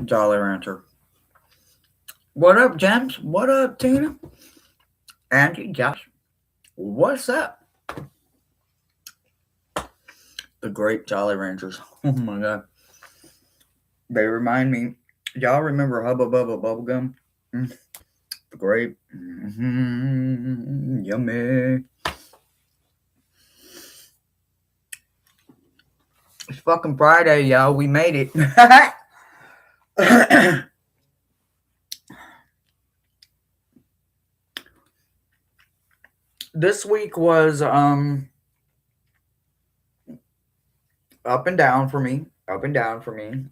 Jolly Rancher. What up, James? What up, Tina? Angie, Josh. What's up? The great Jolly Ranchers. Oh my god. They remind me. Y'all remember Hubba Bubba Bubblegum? Mm, the great. Yummy. It's fucking Friday, y'all. We made it. This week was up and down for me. Up and down for me.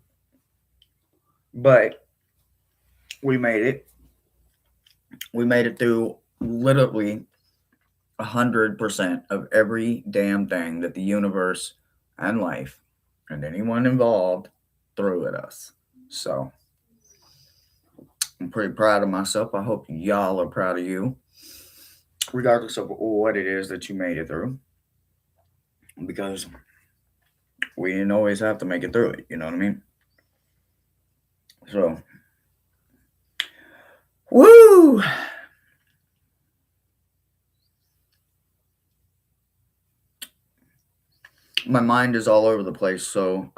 But we made it. We made it through literally 100% of every damn thing that the universe and life and anyone involved threw at us. So I'm pretty proud of myself. I hope y'all are proud of you, regardless of what it is that you made it through, because we didn't always have to make it through it. You know what I mean? So, woo! My mind is all over the place, so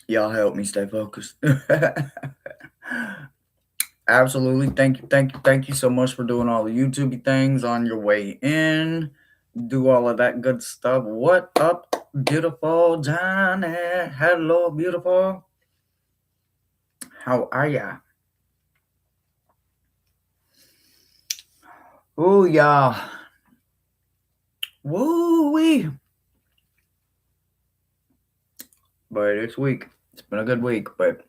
y'all help me stay focused. Absolutely. Thank you so much for doing all the YouTube things on your way in. Do all of that good stuff. What up, beautiful Johnny? Hello, beautiful. How are ya? Ooh, y'all. Woo wee. But it's week. It's been a good week, but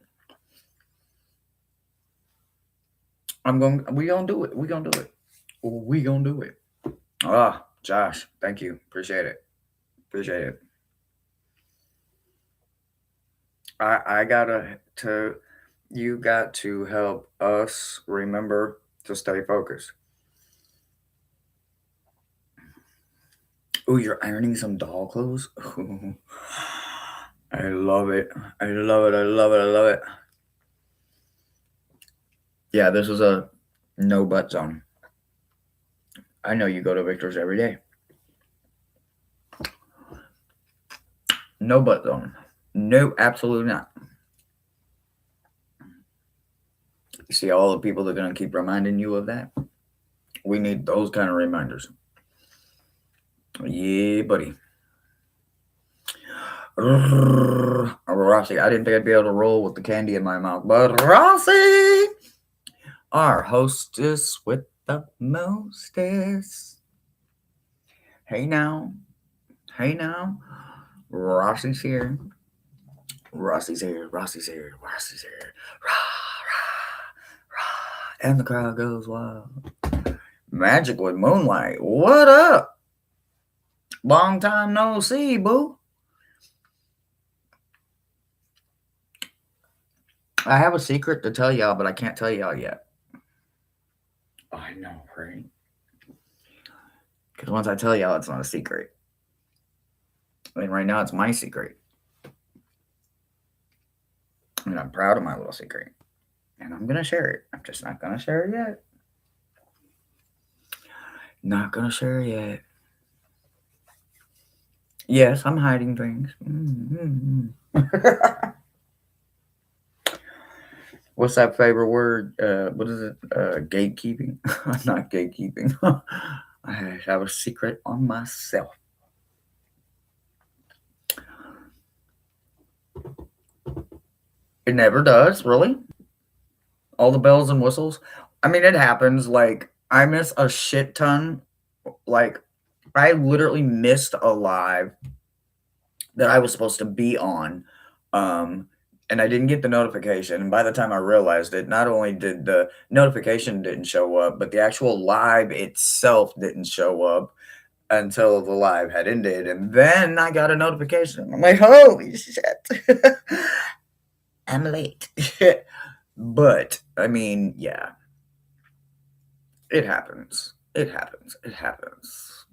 we gonna do it. We gonna do it. We gonna do it. Ah, Josh, thank you. Appreciate it. Appreciate it. I gotta to you got to help us remember to stay focused. Ooh, you're ironing some doll clothes? Ooh, I love it. I love it. I love it. I love it. Yeah, this is a no butt zone. I know you go to Victor's every day. No butt zone. No, absolutely not. You see all the people that are going to keep reminding you of that? We need those kind of reminders. Yeah, buddy. Rossi, I didn't think I'd be able to roll with the candy in my mouth, but Rossi, our hostess with the mostest. Hey now, hey now, Rossi's here. Rossi's here, Rossi's here, Rossi's here. Rah, rah, rah. And the crowd goes wild. Magic with Moonlight. What up? Long time no see, boo. I have a secret to tell y'all, but I can't tell y'all yet. I know, right? Because once I tell y'all, it's not a secret. I mean, right now, it's my secret. And I'm proud of my little secret. And I'm going to share it. I'm just not going to share it yet. Not going to share it yet. Yes, I'm hiding things. What's that favorite word? What is it? Gatekeeping? Not gatekeeping. I have a secret on myself. It never does, really. All the bells and whistles. I mean, it happens. Like, I miss a shit ton. Like, I literally missed a live that I was supposed to be on. And I didn't get the notification. And by the time I realized it, not only did the notification didn't show up, but the actual live itself didn't show up until the live had ended. And then I got a notification. I'm like, holy shit. I'm late. But, I mean, yeah. It happens. It happens. It happens.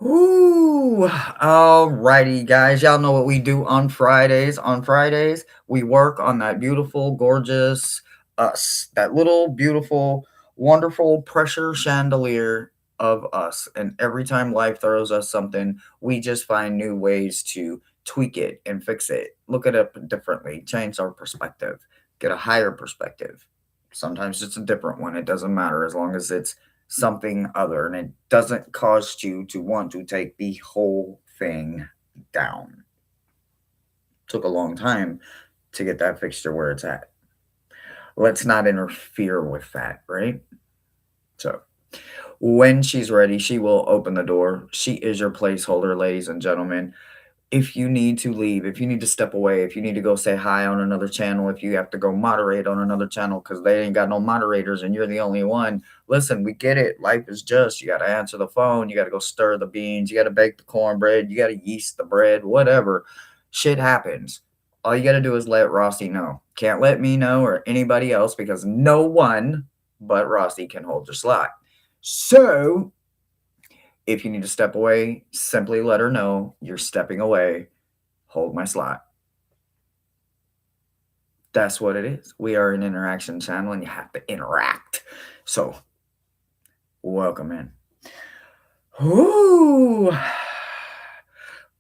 Ooh, alrighty, guys. Y'all know what we do on Fridays. On Fridays, we work on that beautiful, gorgeous us, that little, beautiful, wonderful pressure chandelier of us. And every time life throws us something, we just find new ways to tweak it and fix it, look at it differently, change our perspective, get a higher perspective. Sometimes it's a different one. It doesn't matter as long as it's something other and it doesn't cost you to want to take the whole thing down. Took a long time to get that fixture where it's at. Let's not interfere with that, right? So, when she's ready, she will open the door. She is your placeholder, ladies and gentlemen. If you need to leave, if you need to step away, if you need to go say hi on another channel, if you have to go moderate on another channel because they ain't got no moderators and you're the only one, listen, we get it. Life is just, you got to answer the phone, you got to go stir the beans, you got to bake the cornbread, you got to yeast the bread, whatever. Shit happens. All you got to do is let Rossi know. Can't let me know or anybody else because no one but Rossi can hold your slot. So, if you need to step away, simply let her know you're stepping away. Hold my slot. That's what it is. We are an interaction channel and you have to interact. So, welcome in. Ooh.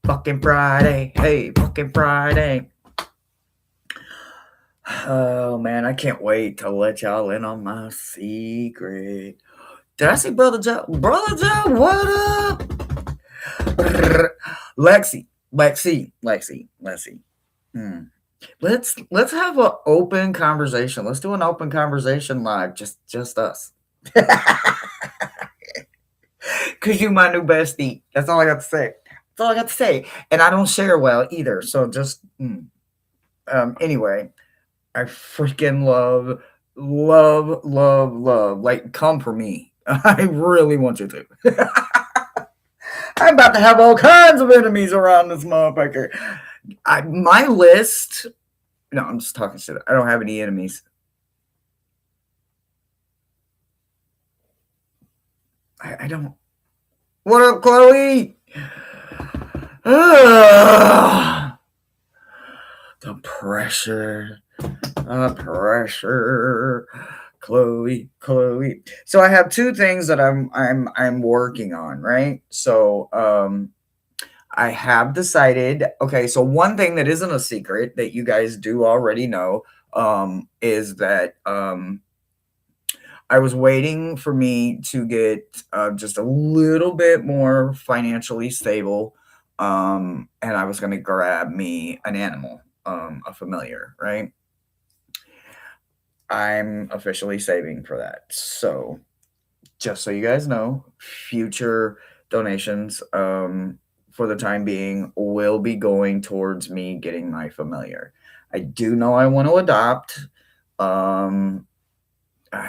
Fucking Friday. Hey, fucking Friday. Oh, man, I can't wait to let y'all in on my secret. Did I see Brother Joe? Brother Joe, what up? Lexi. Let's have an open conversation. Let's do an open conversation live. Just us. Cause you my new bestie. That's all I got to say. That's all I got to say. And I don't share well either. So just anyway, I freaking love. Like, come for me. I really want you to. I'm about to have all kinds of enemies around this motherfucker. My list. No, I'm just talking shit. I don't have any enemies. I don't. What up, Chloe? The pressure. Chloe. So I have two things that I'm working on, right? So I have decided. Okay, so one thing that isn't a secret that you guys do already know is that I was waiting for me to get just a little bit more financially stable, and I was going to grab me an animal, a familiar, right? I'm officially saving for that. So, just so you guys know, future donations for the time being will be going towards me getting my familiar. I do know I want to adopt. I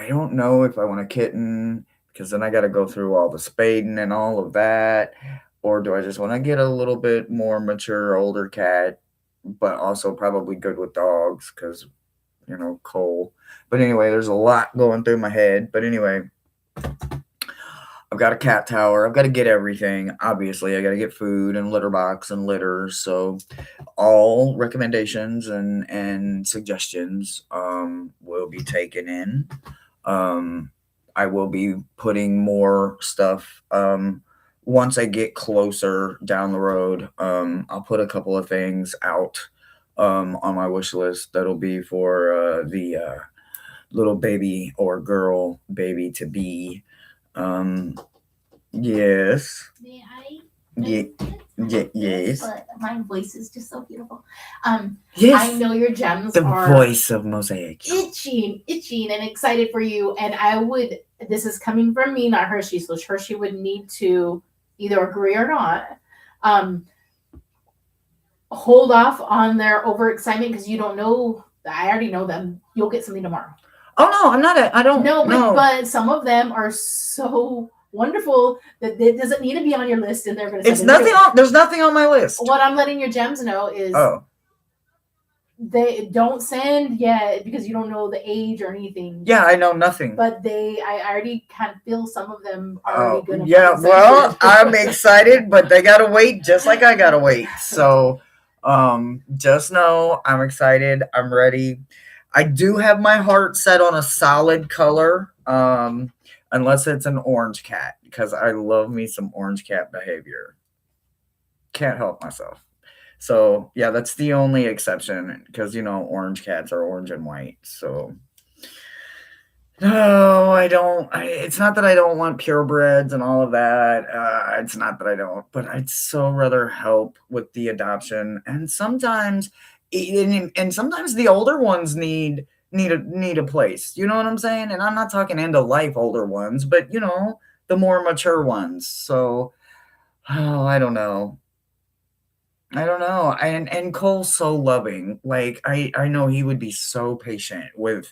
don't know if I want a kitten because then I got to go through all the spading and all of that. Or do I just want to get a little bit more mature, older cat, but also probably good with dogs because, Cole. But anyway, there's a lot going through my head. But anyway, I've got a cat tower. I've got to get everything. Obviously, I got to get food and litter box and litters. So all recommendations and suggestions will be taken in. I will be putting more stuff once I get closer down the road. I'll put a couple of things out on my wish list that'll be for the little baby or girl baby to be. Yes. May I? Yes. But my voice is just so beautiful. Yes. I know your gems The are voice of Mosaic. itching, and excited for you. And this is coming from me, not Hershey. So Hershey would need to either agree or not. Hold off on their overexcitement because you don't know. I already know them. You'll get something tomorrow. Oh no, I'm not. I don't know. But some of them are so wonderful that it doesn't need to be on your list, and they're going to. It's nothing on. There's nothing on my list. What I'm letting your gems know is they don't send yet because you don't know the age or anything. Yeah, I know nothing. But I already kind of feel some of them already Oh, gonna yeah. fucking send Well, shit. I'm excited, but they gotta wait just like I gotta wait. So, just know I'm excited. I'm ready. I do have my heart set on a solid color, unless it's an orange cat, because I love me some orange cat behavior. Can't help myself. So, yeah, that's the only exception, because orange cats are orange and white. So, no, I don't. It's not that I don't want purebreds and all of that. It's not that I don't, but I'd so rather help with the adoption. And sometimes, and sometimes the older ones need a place. You know what I'm saying? And I'm not talking end of life older ones, but the more mature ones. So, oh, I don't know. I don't know. And Cole's so loving. Like I know he would be so patient with,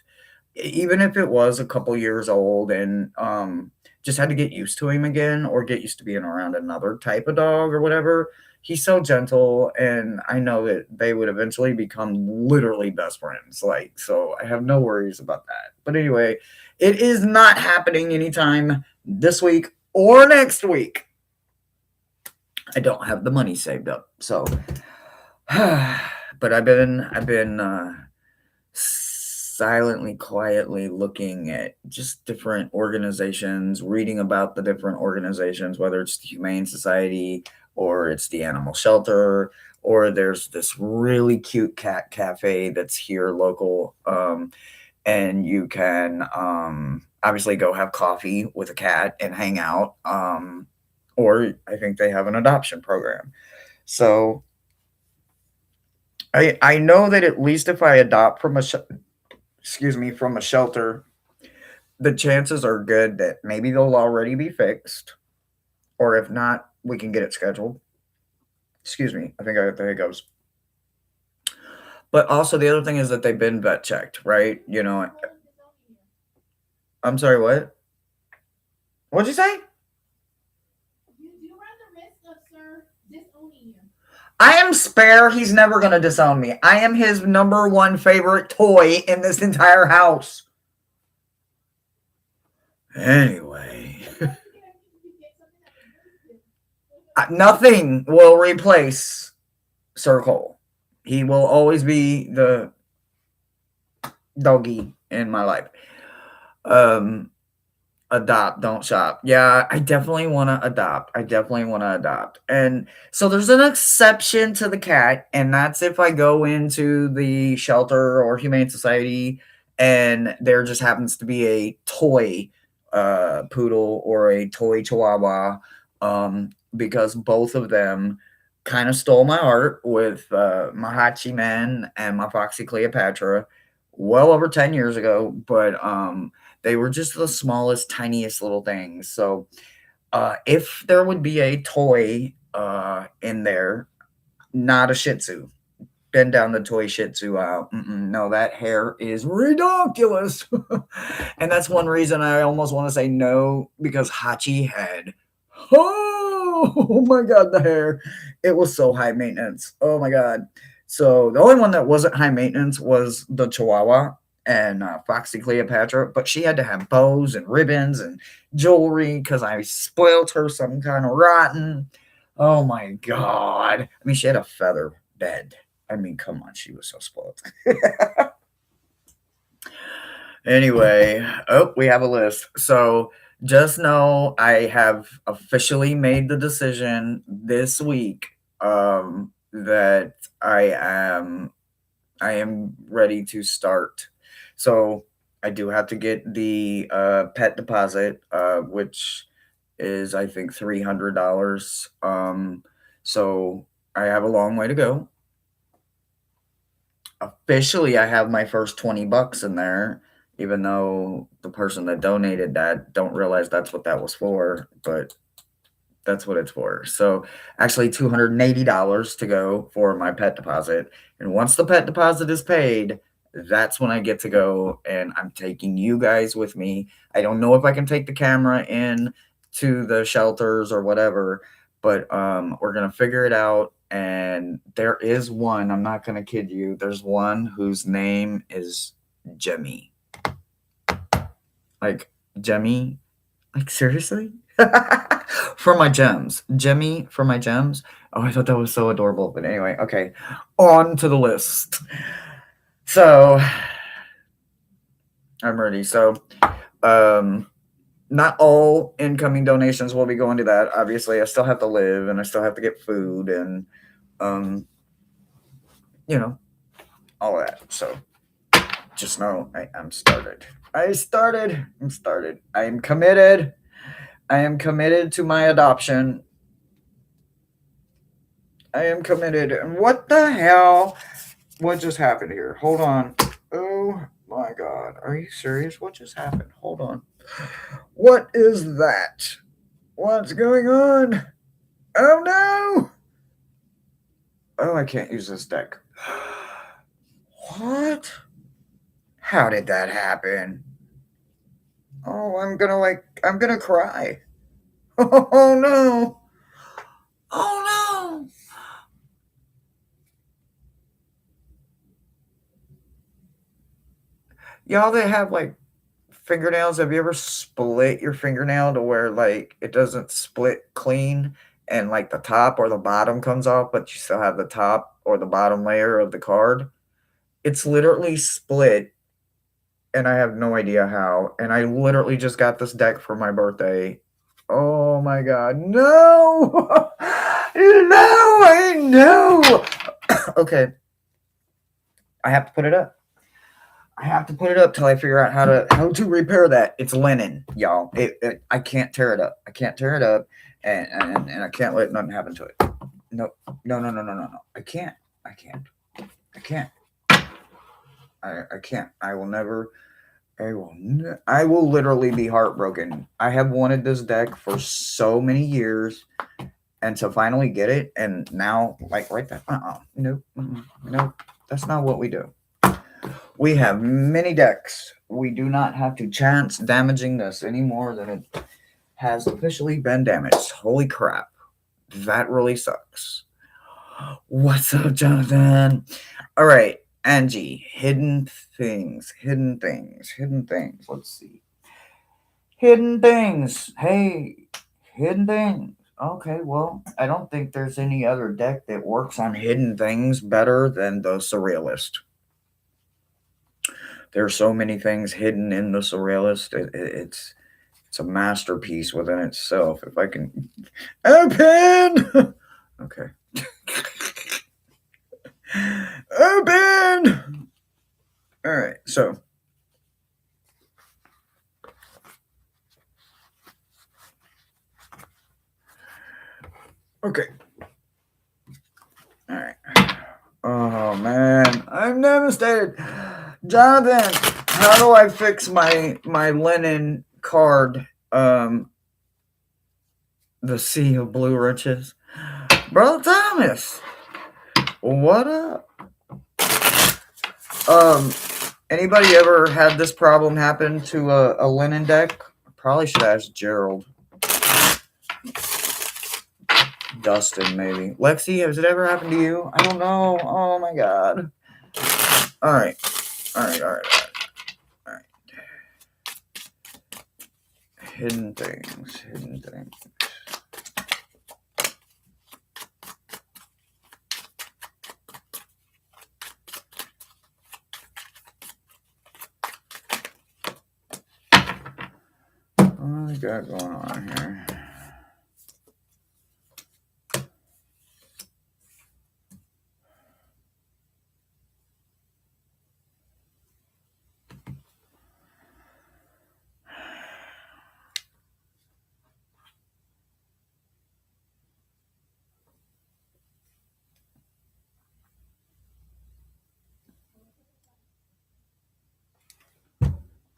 even if it was a couple years old, and just had to get used to him again, or get used to being around another type of dog or whatever. He's so gentle, and I know that they would eventually become literally best friends. Like, so I have no worries about that. But anyway, it is not happening anytime this week or next week. I don't have the money saved up. So but I've been silently, quietly looking at just different organizations, reading about the different organizations, whether it's the Humane Society or it's the animal shelter, or there's this really cute cat cafe that's here local. And you can obviously go have coffee with a cat and hang out. Or I think they have an adoption program. So I know that at least if I adopt from from a shelter, the chances are good that maybe they'll already be fixed, or if not, we can get it scheduled. Excuse me, I think I got the hiccups. But also the other thing is that they've been vet checked, right? I'm sorry, what? What'd you say? You do run the risk of Sir disowning you. I am spare. He's never going to disown me. I am his number one favorite toy in this entire house. Anyway, nothing will replace Sir Cole. He will always be the doggy in my life. Um, Adopt, don't shop. Yeah, I definitely want to adopt. I definitely want to adopt. And so there's an exception to the cat, and that's if I go into the shelter or Humane Society and there just happens to be a toy poodle or a toy chihuahua, because both of them kind of stole my heart with my Hachi Man and my Foxy Cleopatra well over 10 years ago. But they were just the smallest, tiniest little things. So, if there would be a toy in there, not a Shih Tzu, bend down the toy Shih Tzu out. No, that hair is ridiculous. And that's one reason I almost want to say no, because Hachi had, oh my God, the hair. It was so high maintenance. Oh my God. So the only one that wasn't high maintenance was the Chihuahua and Foxy Cleopatra, but she had to have bows and ribbons and jewelry because I spoilt her some kind of rotten. Oh my God. I mean, she had a feather bed. I mean, come on, she was so spoiled. Anyway, oh, we have a list. So just know I have officially made the decision this week, that I am ready to start. So I do have to get the pet deposit, which is I think $300. So I have a long way to go. Officially, I have my first $20 in there, even though the person that donated that don't realize that's what that was for, but that's what it's for. So actually $280 to go for my pet deposit. And once the pet deposit is paid, that's when I get to go, and I'm taking you guys with me. I don't know if I can take the camera in to the shelters or whatever, but we're gonna figure it out. And there is one, I'm not going to kid you, there's one whose name is Jemmy. Like, Jemmy? Like, seriously? For my gems. Jemmy for my gems. Oh, I thought that was so adorable. But anyway, okay. On to the list. So, I'm ready. So, um, not all incoming donations will be going to that. Obviously, I still have to live and I still have to get food and, um, you know, all that. So, just know I'm started. I'm started. I am committed. I am committed to my adoption. I am committed. And what the hell? What just happened here? Hold on. Oh my god. Are you serious? What just happened? Hold on. What is that? What's going on? Oh no! Oh, I can't use this deck. What? How did that happen? Oh, I'm gonna cry. Oh no! Oh no! Y'all that have like fingernails, have you ever split your fingernail to where like it doesn't split clean and like the top or the bottom comes off, but you still have the top or the bottom layer of the card? It's literally split and I have no idea how. And I literally just got this deck for my birthday. Oh my god, no! No, I know. Okay, I have to put it up. I have to put it up till I figure out how to repair that. It's linen, y'all. I can't tear it up. I can't tear it up, and I can't let nothing happen to it. No, no. I can't. I can't. I can't. I can't. I will never. I will literally be heartbroken. I have wanted this deck for so many years, and to finally get it, and now like right there. Nope. Nope. That's not what we do. We have many decks. We do not have to chance damaging this any more than it has officially been damaged. Holy crap. That really sucks. What's up, Jonathan? All right, Angie. Hidden things. Hidden things. Hidden things. Let's see. Hidden things. Hey, hidden things. Okay, well, I don't think there's any other deck that works on hidden things better than the Surrealist. There are so many things hidden in the Surrealist. It's a masterpiece within itself. If I can open, okay, open. All right, so okay, all right. Oh man, I'm devastated. Jonathan, how do I fix my linen card? The Sea of Blue Riches. Brother Thomas, what up? Anybody ever had this problem happen to a linen deck? Probably should ask Gerald. Dustin, maybe. Lexi, has it ever happened to you? I don't know. Oh my god. Alright. Alright. Hidden things. What do we got going on here?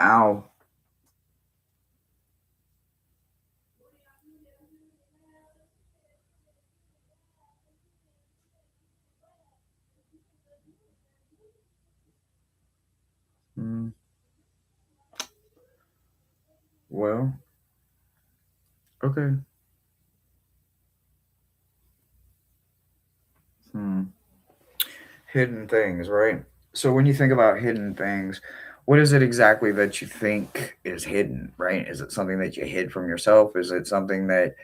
Ow. Well, okay. Hmm. Hidden things, right? So when you think about hidden things, what is it exactly that you think is hidden, right? Is it something that you hid from yourself? Is it something that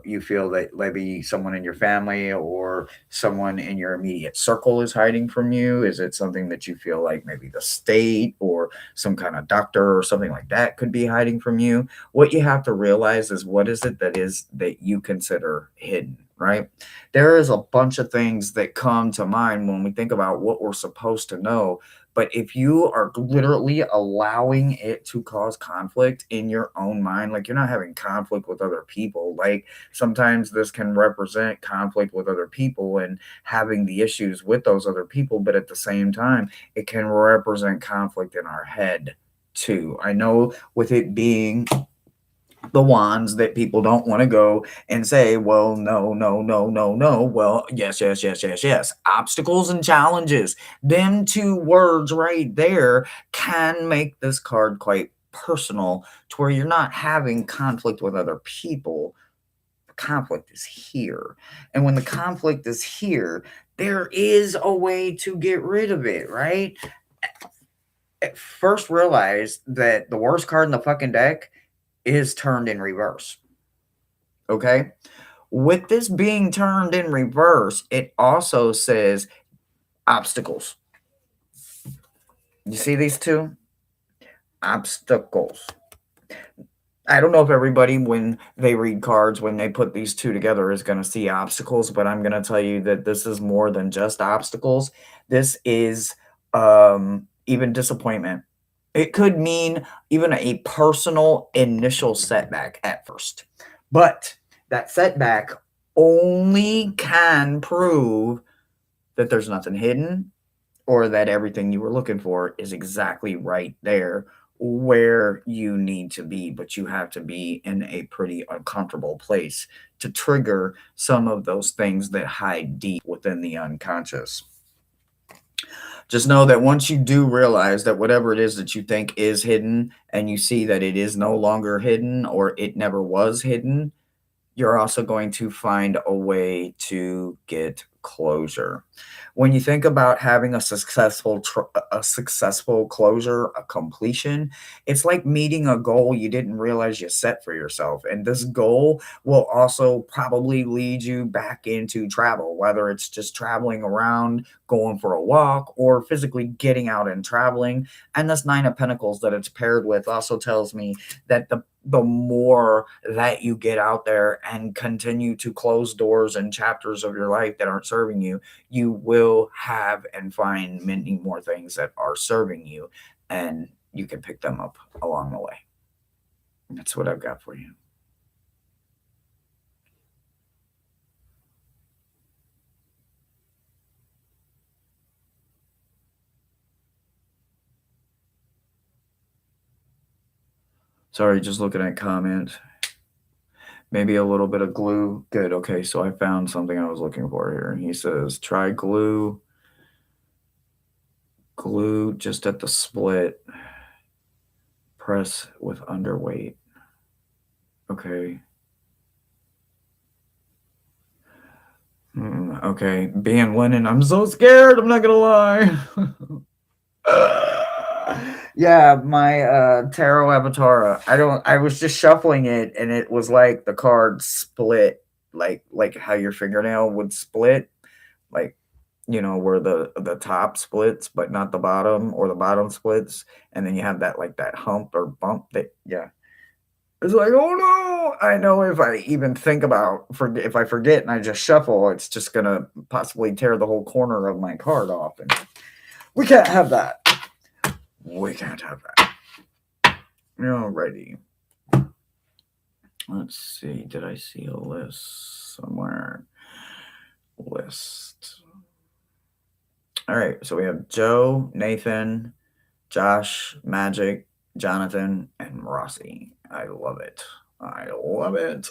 you feel that maybe someone in your family or someone in your immediate circle is hiding from you? Is it something that you feel like maybe the state or some kind of doctor or something like that could be hiding from you? What you have to realize is what is that you consider hidden, right? There is a bunch of things that come to mind when we think about what we're supposed to know. But if you are literally allowing it to cause conflict in your own mind, like you're not having conflict with other people, like sometimes this can represent conflict with other people and having the issues with those other people. But at the same time, it can represent conflict in our head too. I know with it being the ones that people don't want to go and say, well, no, no, no, no, no. Well, yes, yes, yes, yes, yes. Obstacles and challenges. Them two words right there can make this card quite personal to where you're not having conflict with other people. The conflict is here. And when the conflict is here, there is a way to get rid of it, right? At first, realize that the worst card in the fucking deck is turned in reverse. Okay. With this being turned in reverse, it also says obstacles. You see these two? Obstacles. I don't know if everybody, when they read cards, when they put these two together, is going to see obstacles, but I'm going to tell you that this is more than just obstacles. This is even disappointment. It could mean even a personal initial setback at first. But that setback only can prove that there's nothing hidden or that everything you were looking for is exactly right there where you need to be, but you have to be in a pretty uncomfortable place to trigger some of those things that hide deep within the unconscious. Just know that once you do realize that whatever it is that you think is hidden and you see that it is no longer hidden or it never was hidden, you're also going to find a way to get closure. When you think about having a successful closure, a completion, it's like meeting a goal you didn't realize you set for yourself. And this goal will also probably lead you back into travel, whether it's just traveling around, going for a walk, or physically getting out and traveling. And this Nine of Pentacles that it's paired with also tells me that the more that you get out there and continue to close doors and chapters of your life that aren't serving you, you will have and find many more things that are serving you, and you can pick them up along the way. That's what I've got for you. Sorry, just looking at comments. Maybe a little bit of glue. Good. Okay, so I found something I was looking for here. He says, try glue. Glue just at the split. Press with underweight. Okay. Okay. Being Lennon, I'm so scared. I'm not going to lie. Yeah, my tarot avatar. I was just shuffling it and it was like the card split like how your fingernail would split, like where the top splits but not the bottom, or the bottom splits, and then you have that like that hump or bump that, yeah. It's like, oh no! I know if I even think about if I forget and I just shuffle, it's just gonna possibly tear the whole corner of my card off, and we can't have that. We can't have that. Alrighty. Let's see. Did I see a list somewhere? List. All right. So we have Joe, Nathan, Josh, Magic, Jonathan, and Rossi. I love it. I love it.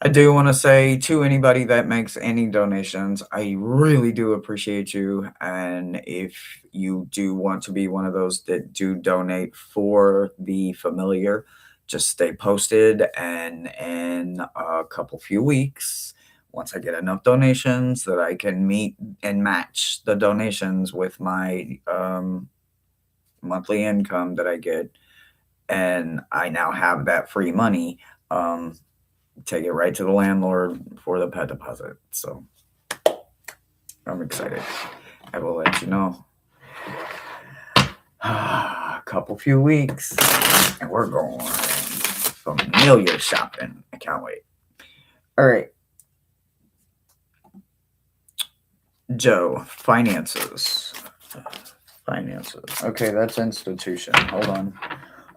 I do want to say to anybody that makes any donations, I really do appreciate you. And if you do want to be one of those that do donate for the familiar, just stay posted. And in a couple few weeks, Once I get enough donations that I can meet and match the donations with my monthly income that I get, and I now have that free money, take it right to the landlord for the pet deposit. So I'm excited. I will let you know. A few weeks, and we're going familiar shopping. I can't wait. All right. Joe, finances. Finances. Okay, that's institution. Hold on.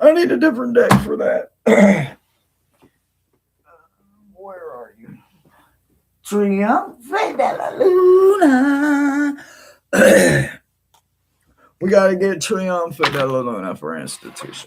I need a different deck for that. Where are you? Triunfe de la Luna. We got to get Triunfe de la Luna for institutions.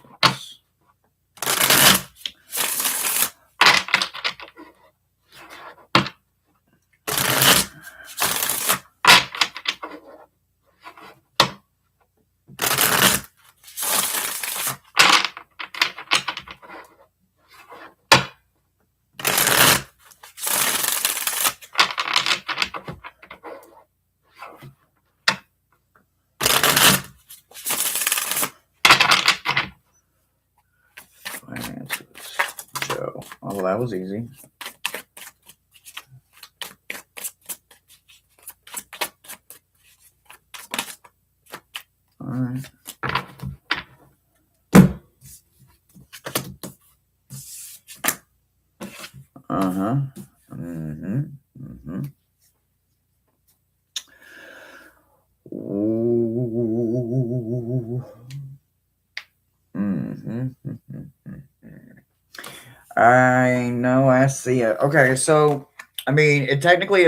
Oh, that was easy. All right. Uh-huh. Mm-hmm. Mm-hmm. Ooh. Mm-hmm. I know, I see it. Okay, so I mean, it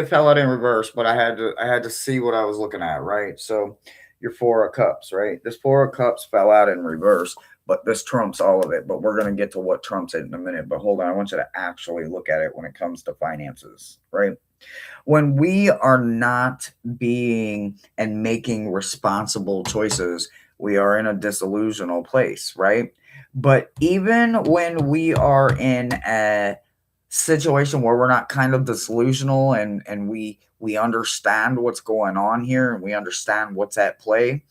fell out in reverse, but I had to see what I was looking at, right? So your four of cups, right? This four of cups fell out in reverse, but this trumps all of it. But we're gonna get to what trumps it in a minute. But hold on, I want you to actually look at it when it comes to finances, right? When we are not being and making responsible choices, we are in a disillusional place, right? But even when we are in a situation where we're not kind of disillusional and we understand what's going on here and we understand what's at play,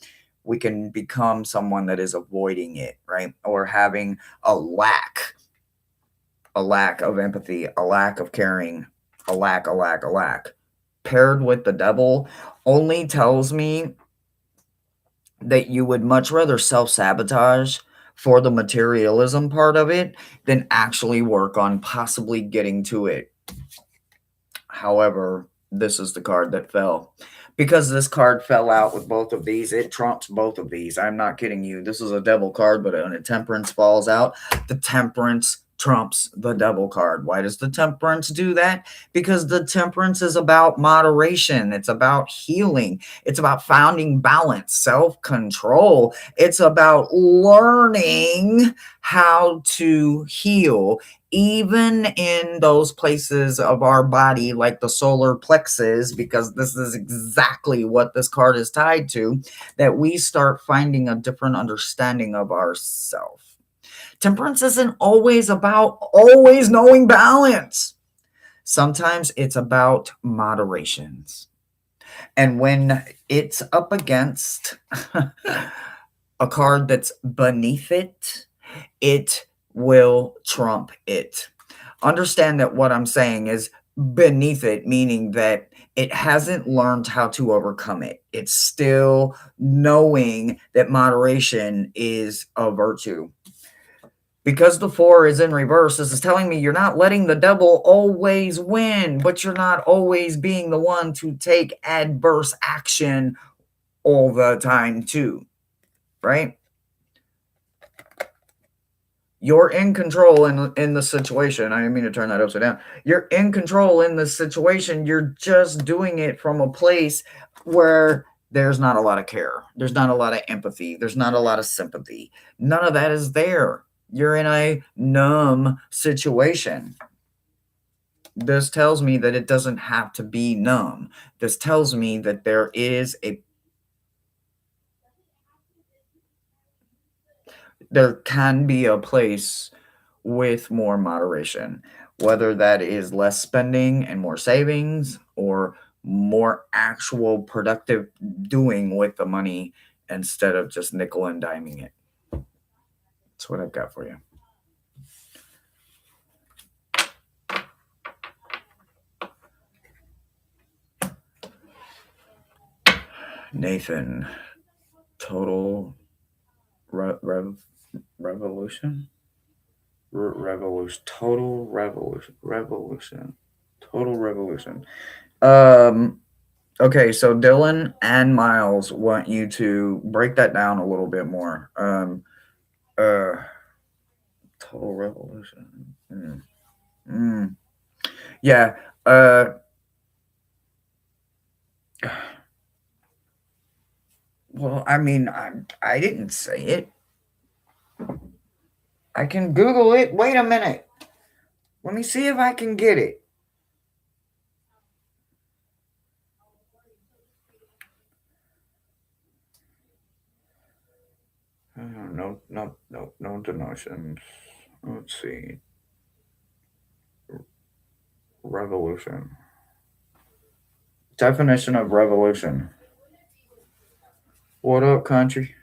we can become someone that is avoiding it, right? Or having a lack of empathy, a lack of caring, a lack, paired with the devil only tells me that you would much rather self sabotage for the materialism part of it than actually work on possibly getting to it. However, this is the card that fell. Because this card fell out with both of these, it trumps both of these. I'm not kidding you. This is a devil card, but when a temperance falls out, the temperance trumps the devil card. Why does the temperance do that? Because the temperance is about moderation. It's about healing. It's about finding balance, self-control. It's about learning how to heal even in those places of our body like the solar plexus, because this is exactly what this card is tied to, that we start finding a different understanding of ourself. Temperance isn't always about always knowing balance. Sometimes it's about moderations. And when it's up against a card that's beneath it, it will trump it. Understand that what I'm saying is beneath it, meaning that it hasn't learned how to overcome it. It's still knowing that moderation is a virtue. Because the four is in reverse, this is telling me you're not letting the devil always win, but you're not always being the one to take adverse action all the time, too. Right? You're in control in the situation. I didn't mean to turn that upside down. You're in control in the situation. You're just doing it from a place where there's not a lot of care. There's not a lot of empathy. There's not a lot of sympathy. None of that is there. You're in a numb situation. This tells me that it doesn't have to be numb. This tells me that there can be a place with more moderation, whether that is less spending and more savings or more actual productive doing with the money instead of just nickel and diming it. That's what I've got for you. Nathan, total revolution? Revolution. Total revolution. Um, okay, so Dylan and Miles want you to break that down a little bit more. Uh, total revolution. Mm. Yeah. Uh, well, I mean, I didn't say it. I can Google it. Wait a minute. Let me see if I can get it. No denotions. Let's see. Revolution. Definition of revolution. What up, country?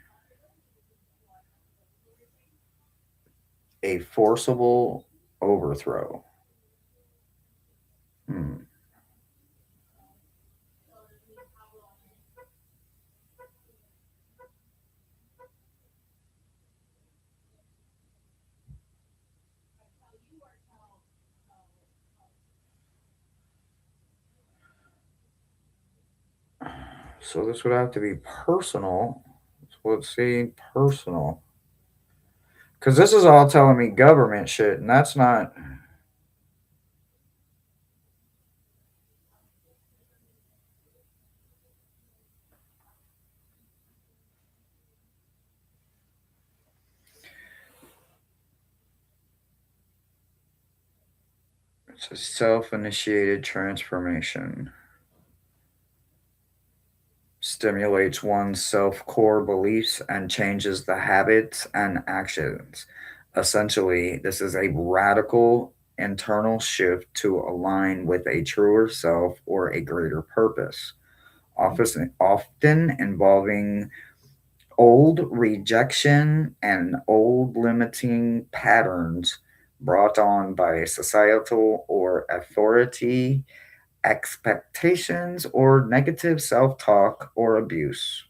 A forcible overthrow. Hmm. So this would have to be personal. So let's see, personal. Because this is all telling me government shit, and that's not. It's a self initiated transformation. Stimulates one's self core beliefs and changes the habits and actions. Essentially, this is a radical internal shift to align with a truer self or a greater purpose, often involving old rejection and old limiting patterns brought on by societal or authority expectations or negative self talk or abuse,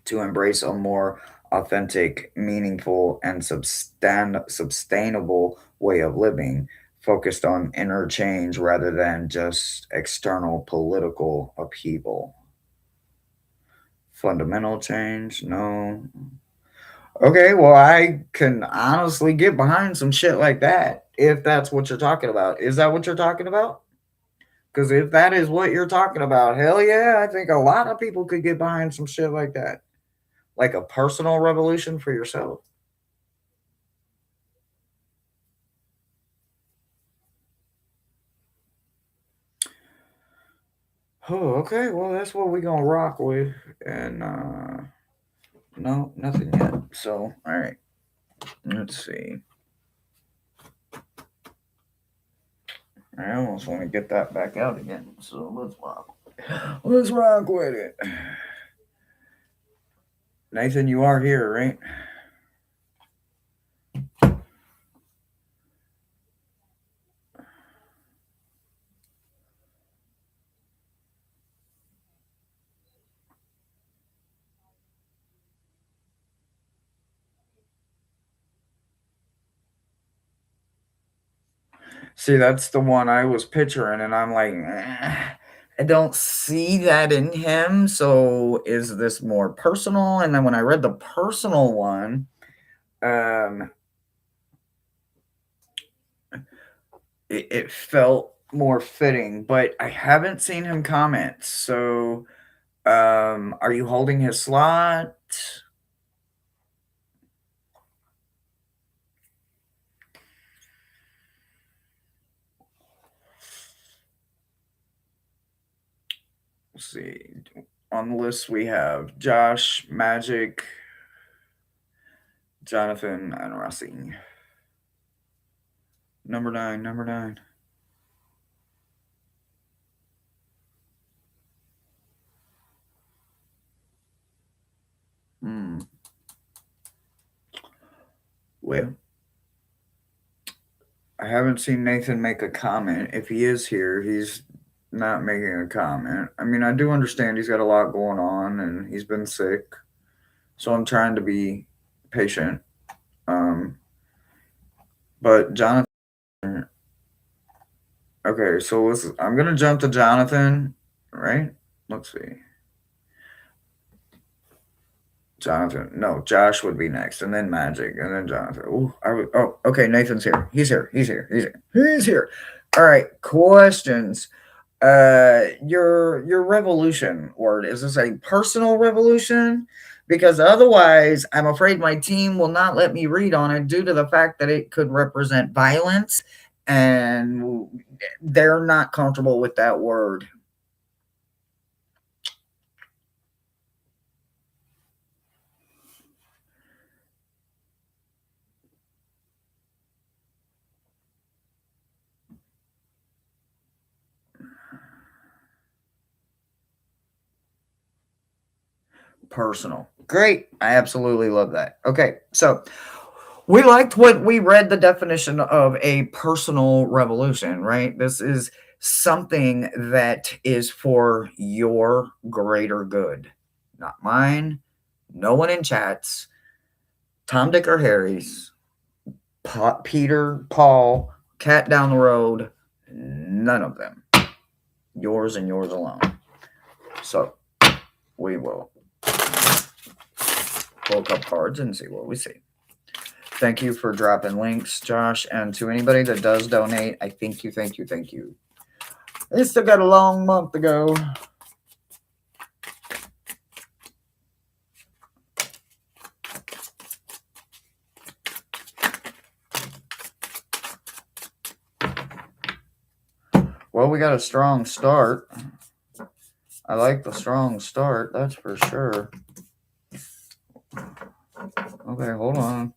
to embrace a more authentic, meaningful, and sustainable way of living, focused on inner change rather than just external political upheaval. Fundamental change? No. Okay, well, I can honestly get behind some shit like that if that's what you're talking about. Is that what you're talking about? Because if that is what you're talking about, hell yeah, I think a lot of people could get behind some shit like that. Like a personal revolution for yourself. Oh, okay. Well, that's what we're going to rock with. And, no, nothing yet. So, all right. Let's see. I almost want to get that back out again. So let's rock. Let's rock with it. Nathan, you are here, right? See, that's the one I was picturing, and I'm like, I don't see that in him. So is this more personal? And then when I read the personal one, um, it felt more fitting. But I haven't seen him comment. So, are you holding his slot? Let's see. On the list, we have Josh, Magic, Jonathan, and Racine. Number nine. Number nine. Hmm. Well, I haven't seen Nathan make a comment. If he is here, he's not making a comment. I mean, I do understand he's got a lot going on and he's been sick, so I'm trying to be patient. Um, but Jonathan, okay, so I'm gonna jump to Jonathan, right? Let's see. Jonathan. No, Josh would be next, and then Magic, and then Jonathan. Ooh, oh, okay. Nathan's here. He's here. He's here. He's here. He's here. All right. Questions. Your revolution word, is this a personal revolution? Because otherwise, I'm afraid my team will not let me read on it due to the fact that it could represent violence, and they're not comfortable with that word. Personal. Great. I absolutely love that. Okay, so we liked what we read the definition of a personal revolution, right? This is something that is for your greater good, not mine, no one in chats, Tom, Dick, or Harry's, Peter, Paul, cat down the road, none of them. Yours and yours alone. So we will pull a couple cards and see what we see. Thank you for dropping links, Josh. And to anybody that does donate, I thank you, thank you, thank you. They still got a long month to go. Well, we got a strong start. I like the strong start, that's for sure. Okay, hold on.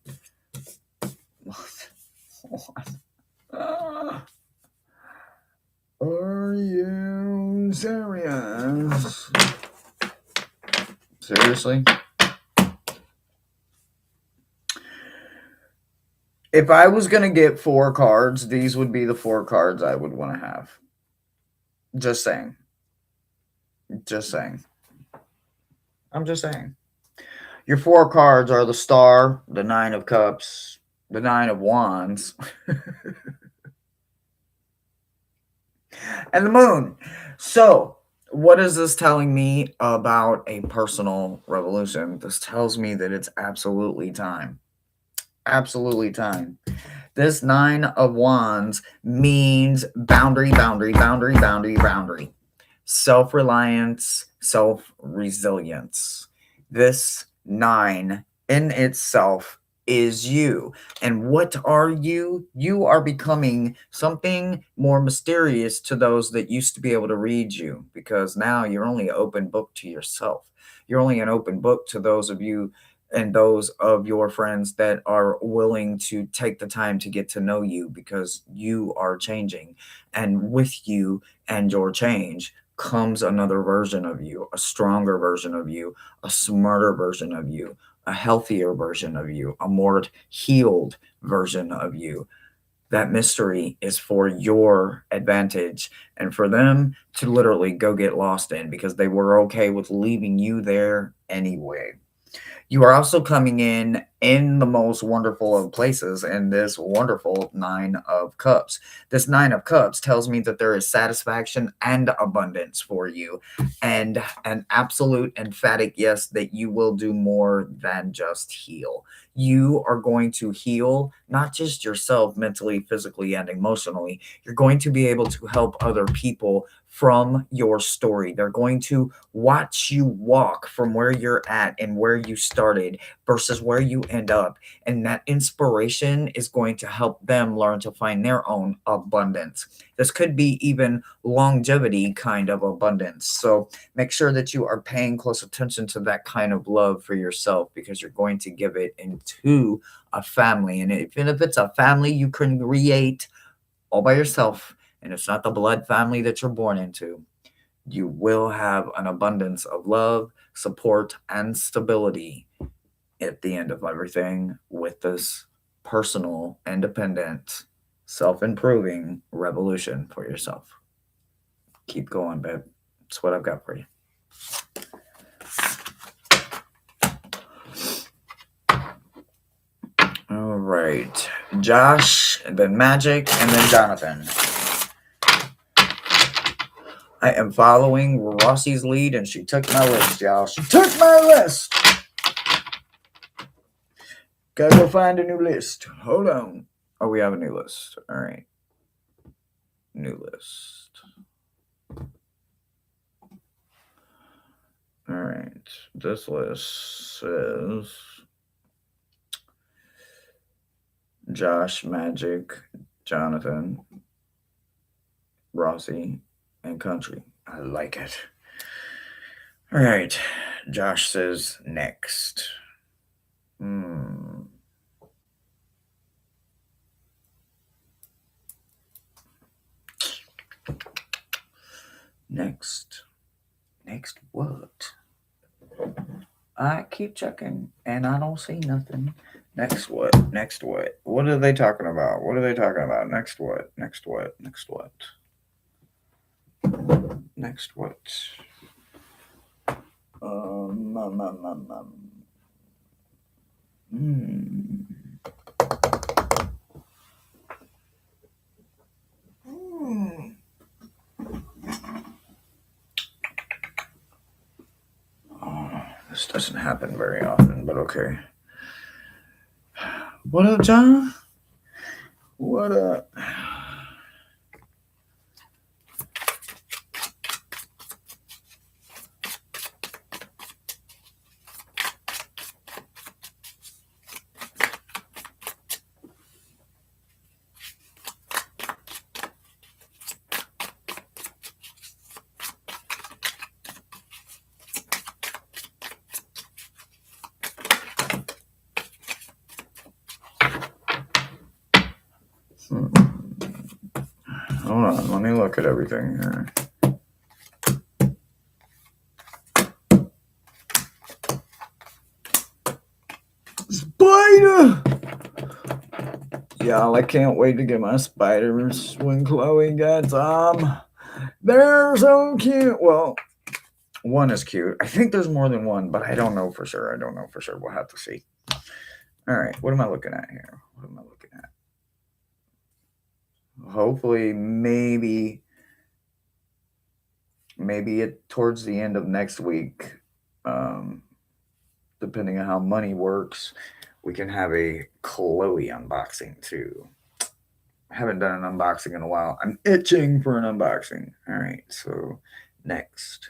Are you serious? Seriously? If I was going to get 4 cards, these would be the 4 cards I would want to have. Just saying. Just saying. I'm just saying. Your 4 cards are the Star, the 9 of Cups, the 9 of Wands, and the Moon. So, what is this telling me about a personal revolution? This tells me that it's absolutely time. Absolutely time. This 9 of Wands means boundary, boundary, boundary, boundary, boundary. Self reliance, self resilience. This 9 in itself is you. And what are you? You are becoming something more mysterious to those that used to be able to read you, because now you're only an open book to yourself. You're only an open book to those of you and those of your friends that are willing to take the time to get to know you, because you are changing. And with you and your change comes another version of you, a stronger version of you, a smarter version of you, a healthier version of you, a more healed version of you. That mystery is for your advantage and for them to literally go get lost in, because they were okay with leaving you there anyway. You are also coming in the most wonderful of places in this wonderful 9 of Cups. This 9 of Cups tells me that there is satisfaction and abundance for you, and an absolute emphatic yes that you will do more than just heal. You are going to heal not just yourself mentally, physically, and emotionally. You're going to be able to help other people from your story. They're going to watch you walk from where you're at and where you started versus where you end up. And that inspiration is going to help them learn to find their own abundance. This could be even longevity kind of abundance. So make sure that you are paying close attention to that kind of love for yourself, because you're going to give it into a family. And even if it's a family you can create all by yourself, and it's not the blood family that you're born into, you will have an abundance of love, support, and stability at the end of everything with this personal, independent, self improving revolution for yourself. Keep going, babe. That's what I've got for you. All right. Josh, and then Magic, and then Jonathan. I am following Rossi's lead, and she took my list, y'all. She took my list. Gotta go find a new list. Hold on. Oh, we have a new list. All right. New list. All right. This list says Josh, Magic, Jonathan, Rossi, and Country. I like it. All right. Josh says next. Next. Next what? I keep checking and I don't see nothing. Next what? Next what? What are they talking about? What are they talking about? Next what? Next what? Next what? Next what? This doesn't happen very often, but okay. What up, John? What up? Hold on, let me look at everything here. Spider! Y'all, I can't wait to get my spiders when Chloe gets them. They're so cute. Well, one is cute. I think there's more than one, but I don't know for sure. We'll have to see. All right, what am I looking at here? What am I looking at? Hopefully, maybe it towards the end of next week, depending on how money works, we can have a Chloe unboxing too. I haven't done an unboxing in a while. I'm itching for an unboxing. All right, so next.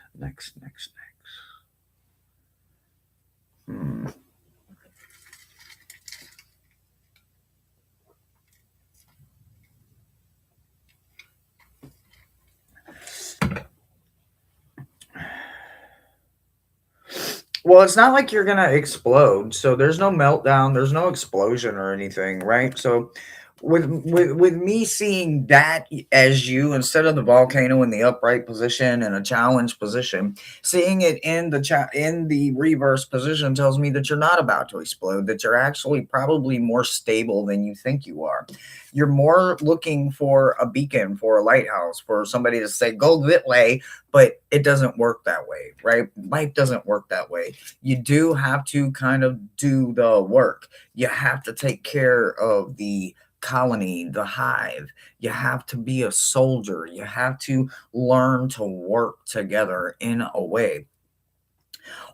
Well, it's not like you're gonna explode, so there's no meltdown, there's no explosion or anything, right? So with me seeing that as you, instead of the volcano in the upright position and a challenge position, seeing it in in the reverse position tells me that you're not about to explode, that you're actually probably more stable than you think you are. You're more looking for a beacon, for a lighthouse, for somebody to say go that way, but it doesn't work that way, right? Life doesn't work that way. You do have to kind of do the work. You have to take care of the colony, the hive. You have to be a soldier. You have to learn to work together in a way.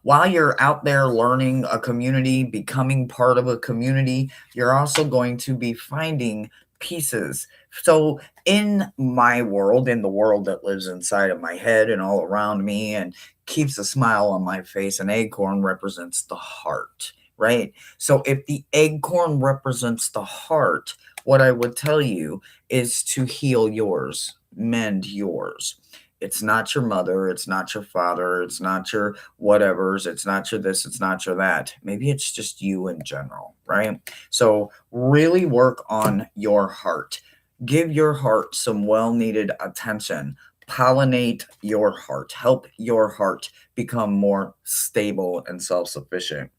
While you're out there learning a community, becoming part of a community, you're also going to be finding pieces. So, in my world, in the world that lives inside of my head and all around me and keeps a smile on my face, an acorn represents the heart, right? So, if the acorn represents the heart, what I would tell you is to heal yours, mend yours. It's not your mother, it's not your father, it's not your whatevers, it's not your this, it's not your that. Maybe it's just you in general, right? So really work on your heart. Give your heart some well needed attention. Pollinate your heart. Help your heart become more stable and self sufficient.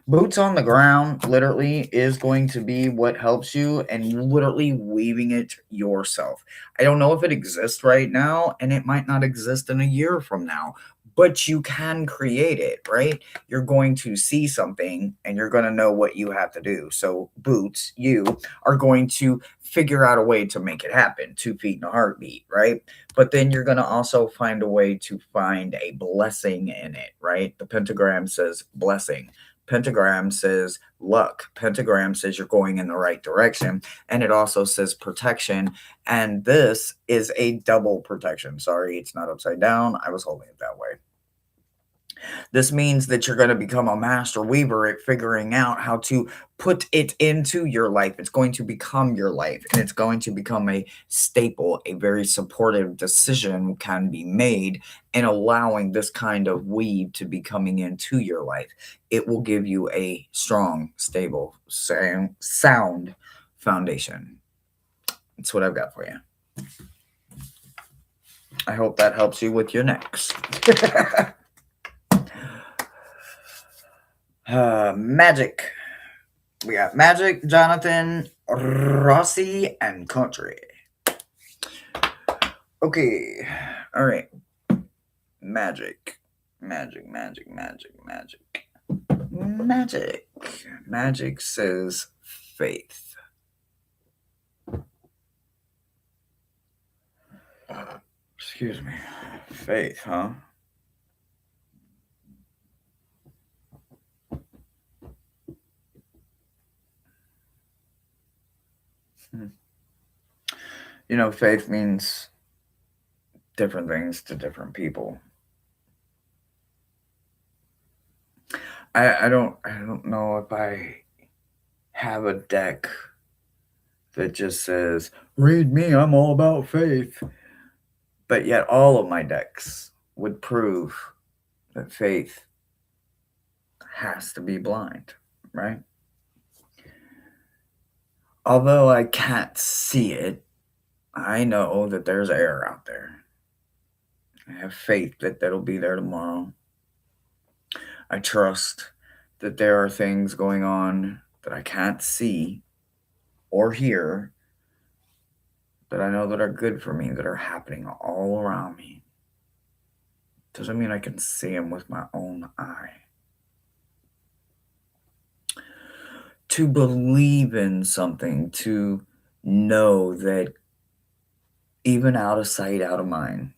Boots on the ground literally is going to be what helps you, and literally weaving it yourself. I don't know if it exists right now, and it might not exist in a year from now, but you can create it, right? You're going to see something and you're going to know what you have to do. So, boots, you are going to figure out a way to make it happen. 2 feet in a heartbeat, right? But then you're going to also find a way to find a blessing in it, right? The pentagram says blessing. Pentagram says luck. Pentagram says you're going in the right direction. And it also says protection. And this is a double protection. Sorry, it's not upside down. I was holding it that way. This means that you're going to become a master weaver at figuring out how to put it into your life. It's going to become your life, and it's going to become a staple. A very supportive decision can be made in allowing this kind of weave to be coming into your life. It will give you a strong, stable, sound foundation. That's what I've got for you. I hope that helps you with your next. Magic. We got Magic, Jonathan, Rossi, and Country. Okay. All right. Magic. Magic, magic, magic, magic. Magic. Magic says faith. Excuse me. Faith, huh? You know, faith means different things to different people. I don't know if I have a deck that just says, read me, I'm all about faith. But yet all of my decks would prove that faith has to be blind, right? Although I can't see it, I know that there's air out there. I have faith that that'll be there tomorrow. I trust that there are things going on that I can't see or hear that I know that are good for me, that are happening all around me. Doesn't mean I can see them with my own eye. To believe in something, to know that even out of sight, out of mind,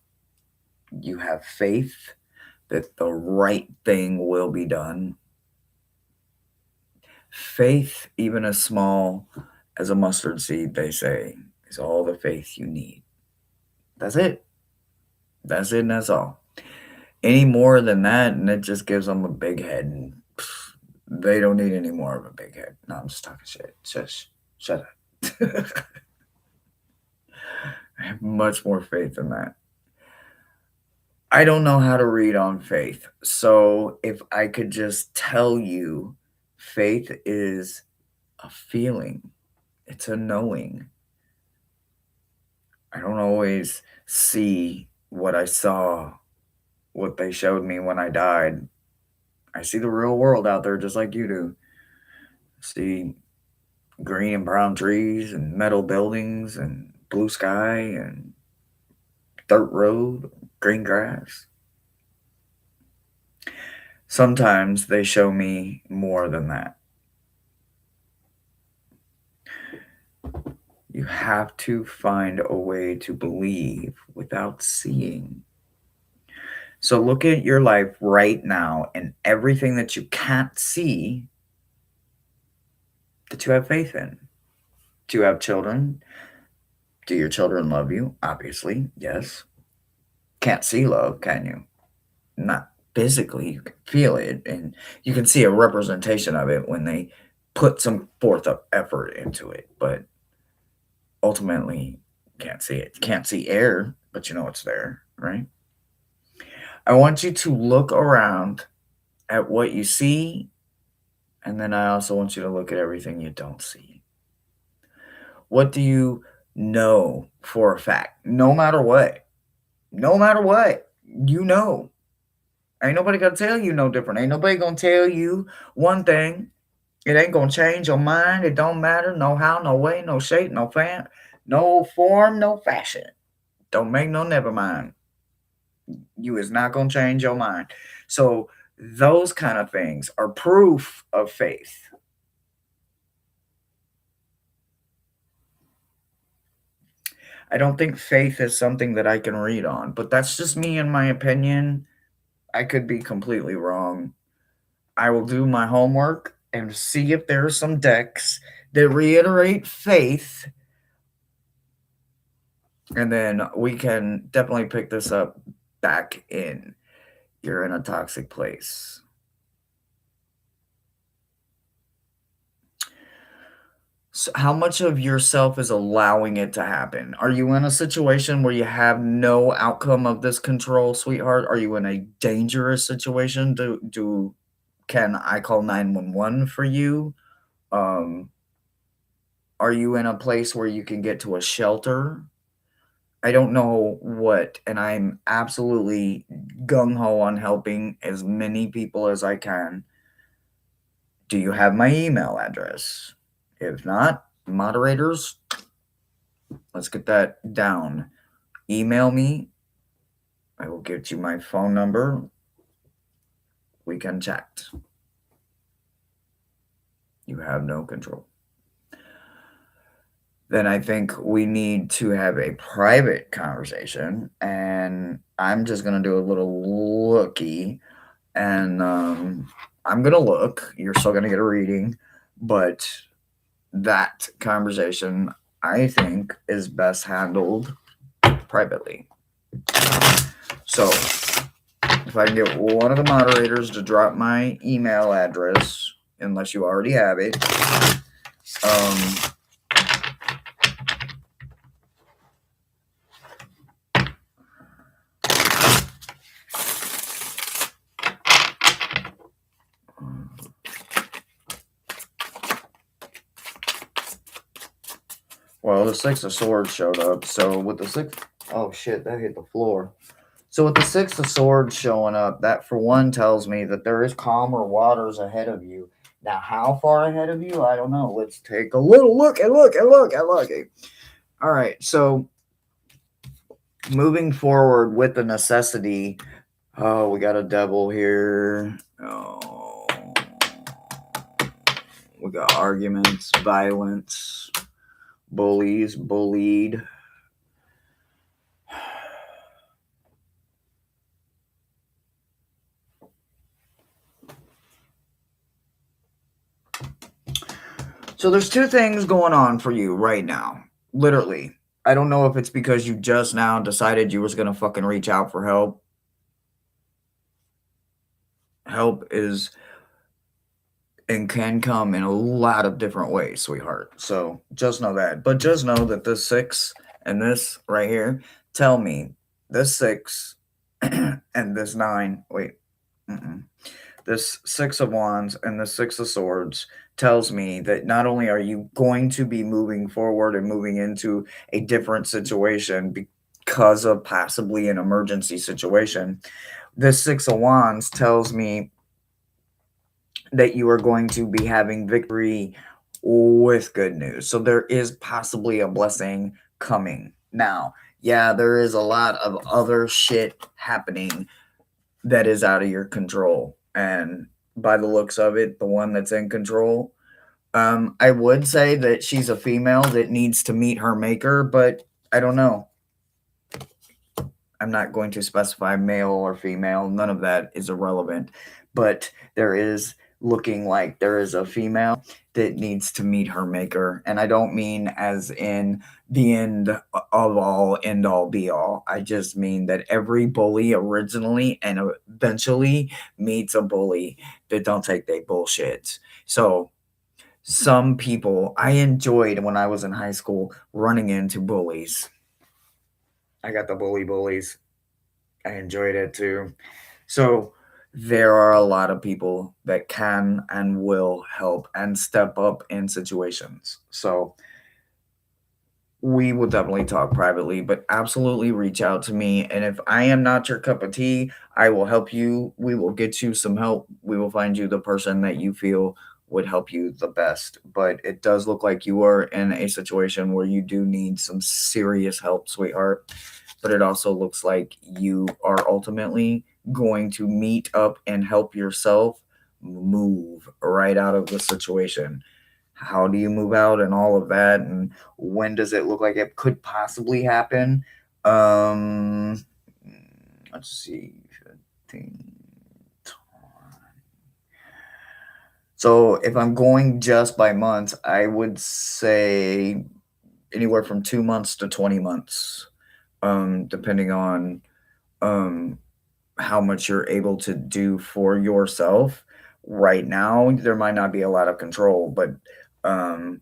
you have faith that the right thing will be done. Faith, even as small as a mustard seed, they say, is all the faith you need. That's it. That's it, and that's all. Any more than that, and it just gives them a big head, and they don't need any more of a big head. No, I'm just talking shit. Shush. Shut up. I have much more faith than that. I don't know how to read on faith. So if I could just tell you, faith is a feeling, it's a knowing. I don't always see what I saw, what they showed me when I died. I see the real world out there just like you do. I see green and brown trees and metal buildings and blue sky and dirt road, green grass. Sometimes they show me more than that. You have to find a way to believe without seeing. So look at your life right now and everything that you can't see that you have faith in. Do you have children? Do your children love you? Obviously, yes. Can't see love, can you? Not physically. You can feel it, and you can see a representation of it when they put some forth of effort into it. But ultimately, can't see it. Can't see air, but you know it's there, right? I want you to look around at what you see, and then I also want you to look at everything you don't see. What do you know for a fact, no matter what, no matter what, you know. Ain't nobody gonna tell you no different. Ain't nobody gonna tell you one thing. It ain't gonna change your mind. It don't matter. No how, no way, no shape, no fan, no form, no fashion. Don't make no never mind. You is not gonna change your mind. So those kind of things are proof of faith. I don't think faith is something that I can read on, but that's just me in my opinion. I could be completely wrong. I will do my homework and see if there are some decks that reiterate faith, and then we can definitely pick this up back in You're in a Toxic Place. So how much of yourself is allowing it to happen? Are you in a situation where you have no outcome of this control, sweetheart? Are you in a dangerous situation? Can I call 911 for you? Um, are you in a place where you can get to a shelter? I don't know what, and I'm absolutely gung ho on helping as many people as I can. Do you have my email address? If not, moderators, let's get that down. Email me. I will get you my phone number. We can chat. You have no control. Then I think we need to have a private conversation, and I'm just gonna do a little looky, and I'm gonna look. You're still gonna get a reading, but that conversation I think is best handled privately. So if I can get one of the moderators to drop my email address, unless you already have it, well, the Six of Swords showed up. So with the six, oh shit, that hit the floor. So with the Six of Swords showing up, that for one tells me that there is calmer waters ahead of you. Now, how far ahead of you? I don't know. Let's take a little look and look and look and look. All right, so moving forward with the necessity. Oh, we got a devil here. Oh, we got arguments, violence, bullies, bullied. So there's two things going on for you right now. Literally. I don't know if it's because you just now decided you was going to fucking reach out for help. Help is and can come in a lot of different ways, sweetheart. So just know that. But just know that this 6 and this right here tell me this 6 and this 9. Wait. This 6 of Wands and the 6 of Swords tells me that not only are you going to be moving forward and moving into a different situation because of possibly an emergency situation, this 6 of Wands tells me that you are going to be having victory with good news. So there is possibly a blessing coming. Now, yeah, there is a lot of other shit happening that is out of your control. And by the looks of it, the one that's in control, I would say that she's a female that needs to meet her maker, but I don't know. I'm not going to specify male or female. None of that is irrelevant. But there is looking like there is a female that needs to meet her maker. And I don't mean as in the end of all, end all, be all. I just mean that every bully originally and eventually meets a bully that don't take their bullshit. So some people, I enjoyed when I was in high school running into bullies. I got the bullies. I enjoyed it too. So there are a lot of people that can and will help and step up in situations. So we will definitely talk privately, but absolutely reach out to me. And if I am not your cup of tea, I will help you. We will get you some help. We will find you the person that you feel would help you the best. But it does look like you are in a situation where you do need some serious help, sweetheart. But it also looks like you are ultimately going to meet up and help yourself move right out of the situation. How do you move out and all of that, and when does it look like it could possibly happen? um let's see. 15. So if I'm going just by months, I would say anywhere from 2 months to 20 months, depending on um how much you're able to do for yourself. Right now there might not be a lot of control, but um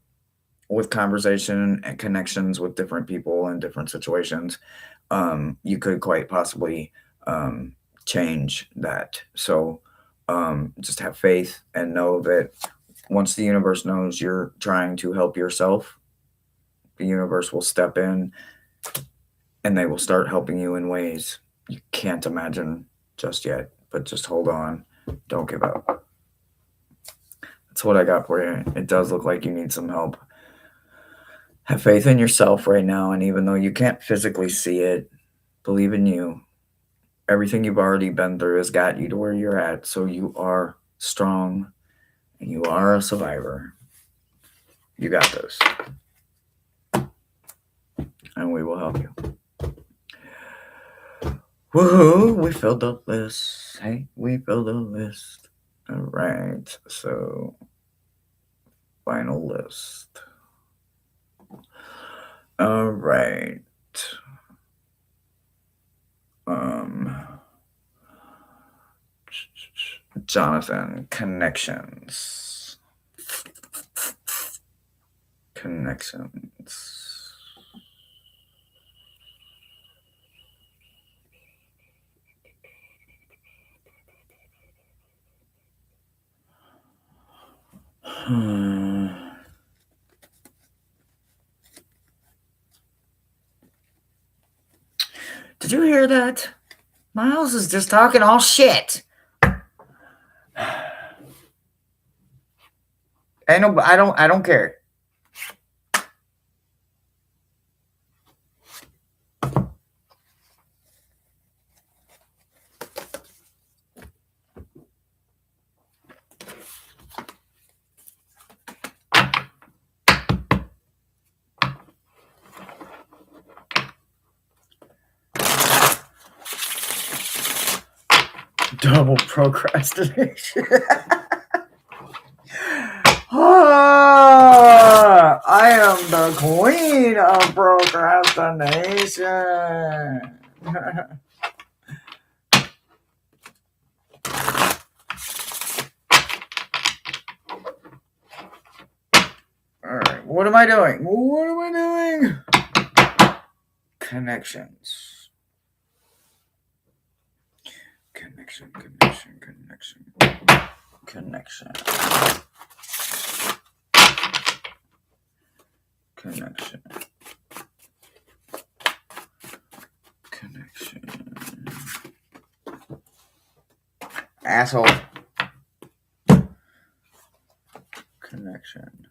with conversation and connections with different people in different situations, you could quite possibly um, change that. So just have faith and know that once the universe knows you're trying to help yourself, the universe will step in and they will start helping you in ways you can't imagine just yet. But just hold on. Don't give up. That's what I got for you. It does look like you need some help. Have faith in yourself right now, and even though you can't physically see it, believe in you. Everything you've already been through has got you to where you're at, so you are strong and you are a survivor. You got this, and we will help you. Woohoo! We filled the list. Hey, we filled the list. All right, so final list. All right. Jonathan, connections. Connections. Did you hear that? Miles is just talking all shit. I don't care. Double procrastination. I am the queen of procrastination. All right, what am I doing? What am I doing? Connections. Connection. Connection. Asshole. Connection.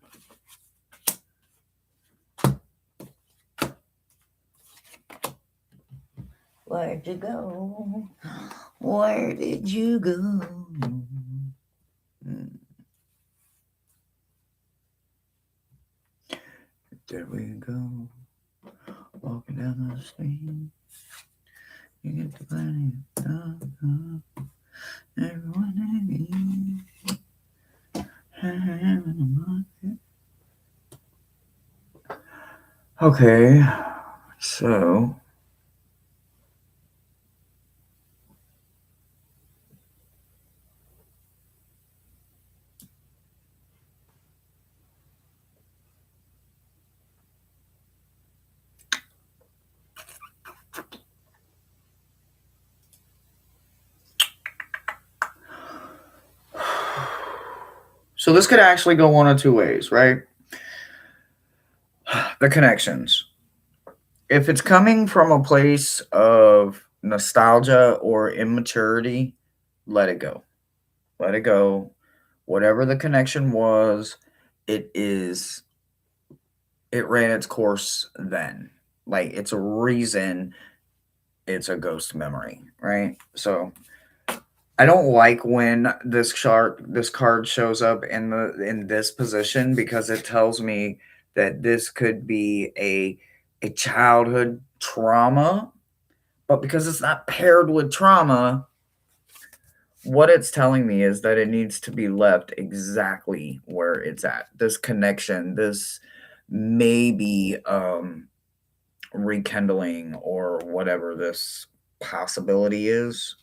Where'd you go? Where did you go? There we go. Walking down the street. You get the planet. Everyone okay, so this could actually go one of two ways, right? The connections. If it's coming from a place of nostalgia or immaturity, let it go. Let it go. Whatever the connection was, it is it ran its course then. Like it's a reason it's a ghost memory, right? So I don't like when this card shows up in this position because it tells me that this could be a childhood trauma, but because it's not paired with trauma, what it's telling me is that it needs to be left exactly where it's at. This connection, this maybe rekindling or whatever this possibility is.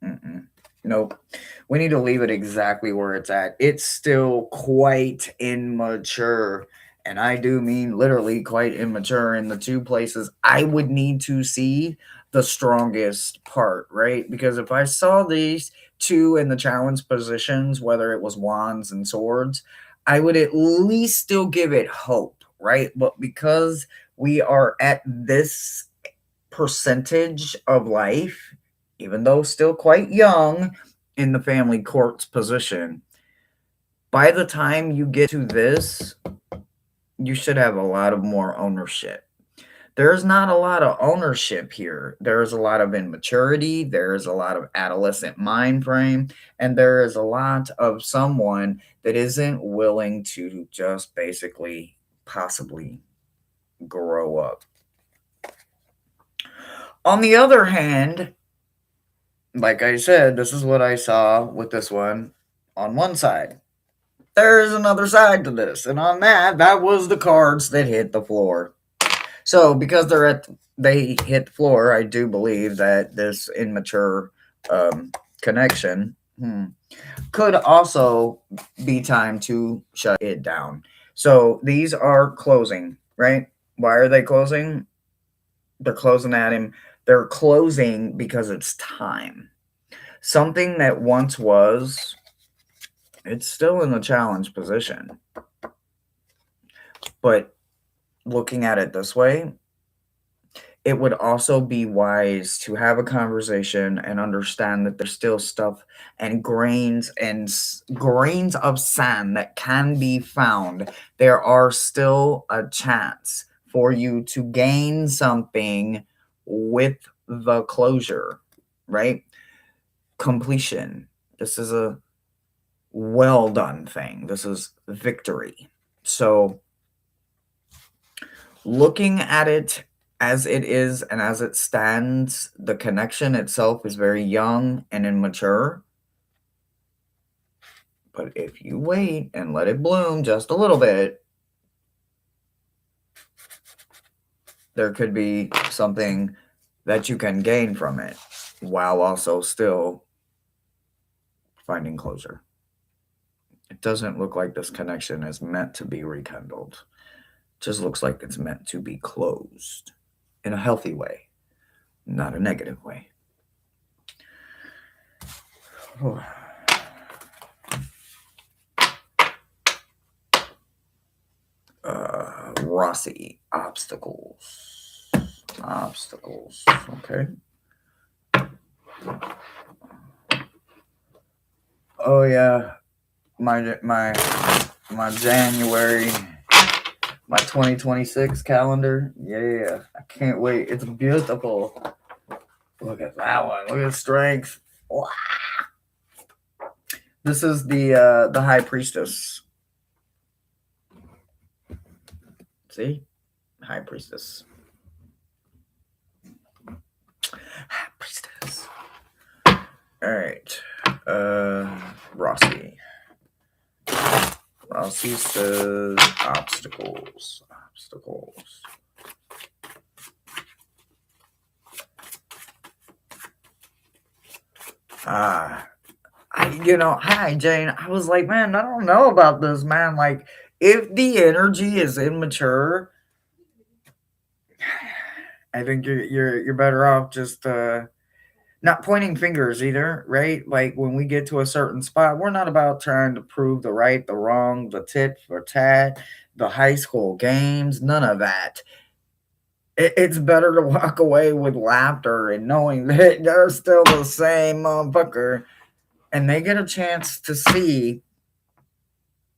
Mm-mm. Nope. We need to leave it exactly where it's at. It's still quite immature. And I do mean literally quite immature in the two places I would need to see the strongest part, right? Because if I saw these two in the challenge positions, whether it was wands and swords, I would at least still give it hope, right? But because we are at this percentage of life, even though still quite young in the family court's position, by the time you get to this, you should have a lot of more ownership. There's not a lot of ownership here. There's a lot of immaturity, there's a lot of adolescent mind frame, and there is a lot of someone that isn't willing to just basically possibly grow up. On the other hand, like I said, this is what I saw with this one on one side. There's another side to this, and on that was the cards that hit the floor. So because they hit the floor, I do believe that this immature connection could also be time to shut it down. So these are closing, right? Why are they closing? They're closing at him. They're closing because it's time. Something that once was, it's still in the challenge position. But looking at it this way, it would also be wise to have a conversation and understand that there's still stuff and grains of sand that can be found. There are still a chance for you to gain something with the closure, right? Completion. This is a well done thing. This is victory. So, looking at it as it is and as it stands, the connection itself is very young and immature. But if you wait and let it bloom just a little bit, there could be something that you can gain from it while also still finding closure. It doesn't look like this connection is meant to be rekindled. It just looks like it's meant to be closed in a healthy way, not a negative way. Rossi, obstacles. Obstacles. Okay. Oh yeah, my January, my 2026 calendar. Yeah, I can't wait. It's beautiful. Look at that one. Look at strength. Wow. This is the High Priestess. See? High Priestess. High Priestess. Alright. Rossi. Rossi says obstacles. Obstacles. Hi Jane. I was like, man, I don't know about this, man. Like, if the energy is immature, I think you're better off just not pointing fingers either, right? Like when we get to a certain spot, we're not about trying to prove the right, the wrong, the tit for tat, the high school games, none of that. It's better to walk away with laughter and knowing that they're still the same motherfucker, and they get a chance to see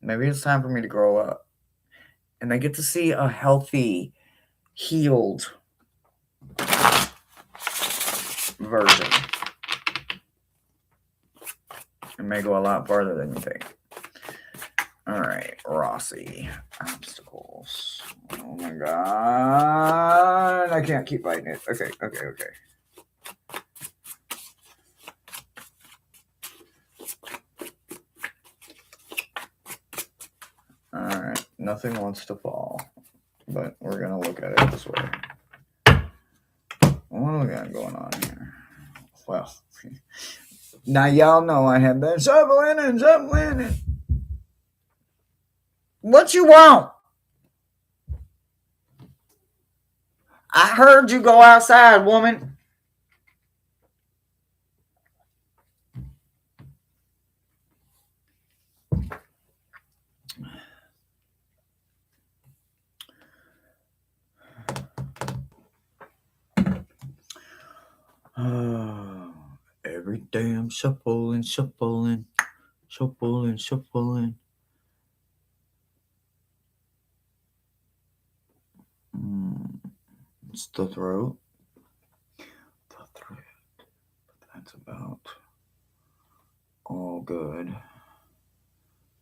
maybe it's time for me to grow up, and they get to see a healthy, healed version. It may go a lot farther than you think. All right, Rossi. Obstacles. Oh my god. I can't keep fighting it. Okay. Alright, nothing wants to fall. But we're going to look at it this way. What do we got going on here? Well, now y'all know I have been shoveling and what you want? I heard you go outside, woman. Every day I'm shuffling. It's the throat. That's about all good.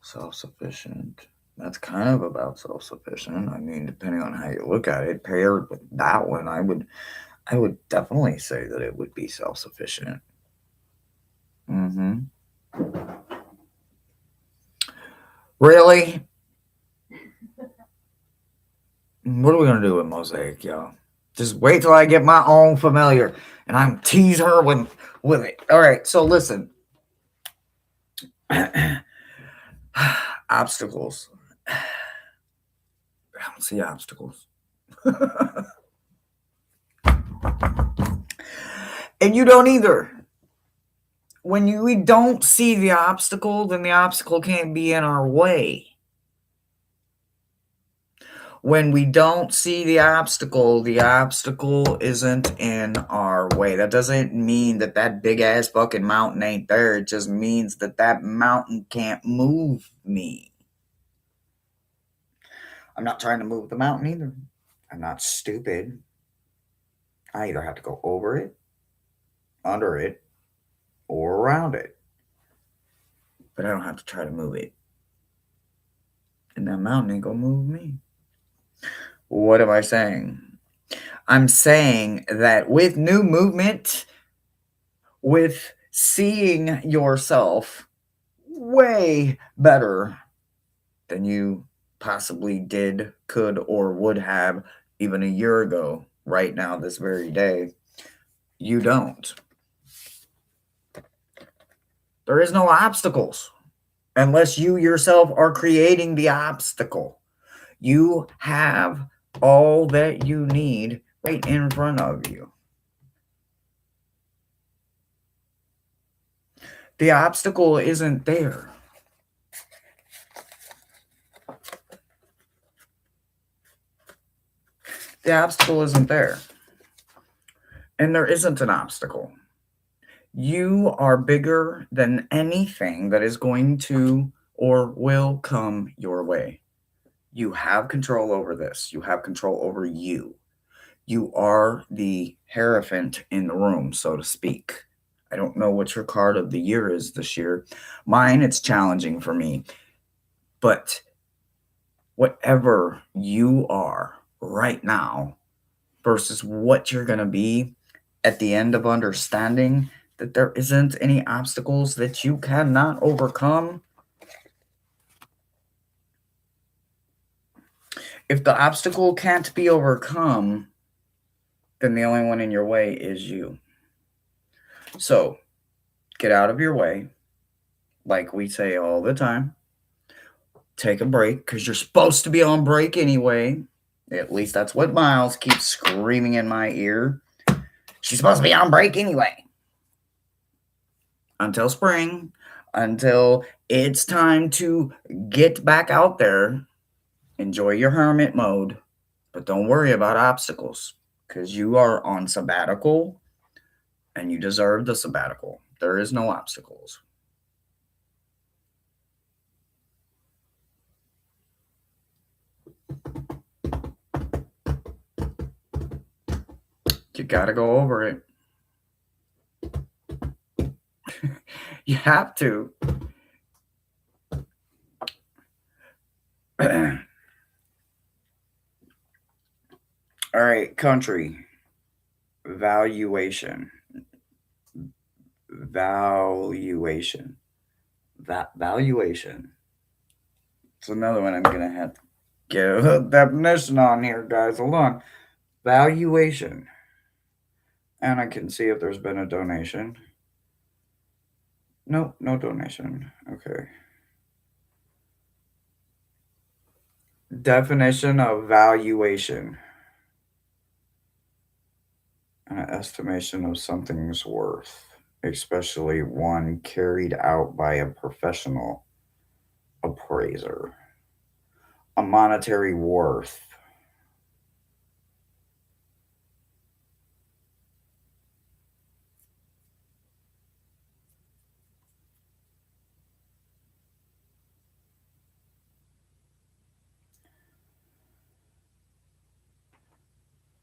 Self-sufficient. That's kind of about self-sufficient. I mean, depending on how you look at it, paired with that one, I would definitely say that it would be self-sufficient. Really? What are we gonna do with Mosaic, y'all? Just wait till I get my own familiar and I'm tease her with it. All right, so listen. Obstacles. I don't see obstacles. And you don't either. When we don't see the obstacle, then the obstacle can't be in our way. When we don't see the obstacle isn't in our way. That doesn't mean that big ass fucking mountain ain't there. It just means that mountain can't move me. I'm not trying to move the mountain either. I'm not stupid. I either have to go over it, under it, or around it. But I don't have to try to move it. And that mountain ain't gonna move me. What am I saying? I'm saying that with new movement, with seeing yourself way better than you possibly did, could, or would have even a year ago, right now, this very day, you don't. There is no obstacles unless you yourself are creating the obstacle. You have all that you need right in front of you. The obstacle isn't there. The obstacle isn't there. And there isn't an obstacle. You are bigger than anything that is going to or will come your way. You have control over this. You have control over you. You are the Hierophant in the room, so to speak. I don't know what your card of the year is this year. Mine, it's challenging for me. But whatever you are right now versus what you're going to be at the end of understanding that there isn't any obstacles that you cannot overcome. If the obstacle can't be overcome, then the only one in your way is you. So, get out of your way, like we say all the time. Take a break, because you're supposed to be on break anyway. At least that's what Miles keeps screaming in my ear. She's supposed to be on break anyway. Until spring, until it's time to get back out there. Enjoy your hermit mode, but don't worry about obstacles. because you are on sabbatical and you deserve the sabbatical. There is no obstacles. You gotta go over it. You have to. All right, country. Valuation. Valuation. Valuation. It's another one I'm gonna have to give a definition on here, guys. Hold on. Valuation. And I can see if there's been a donation. No, no donation. Okay. Definition of valuation. An estimation of something's worth, especially one carried out by a professional appraiser. A monetary worth.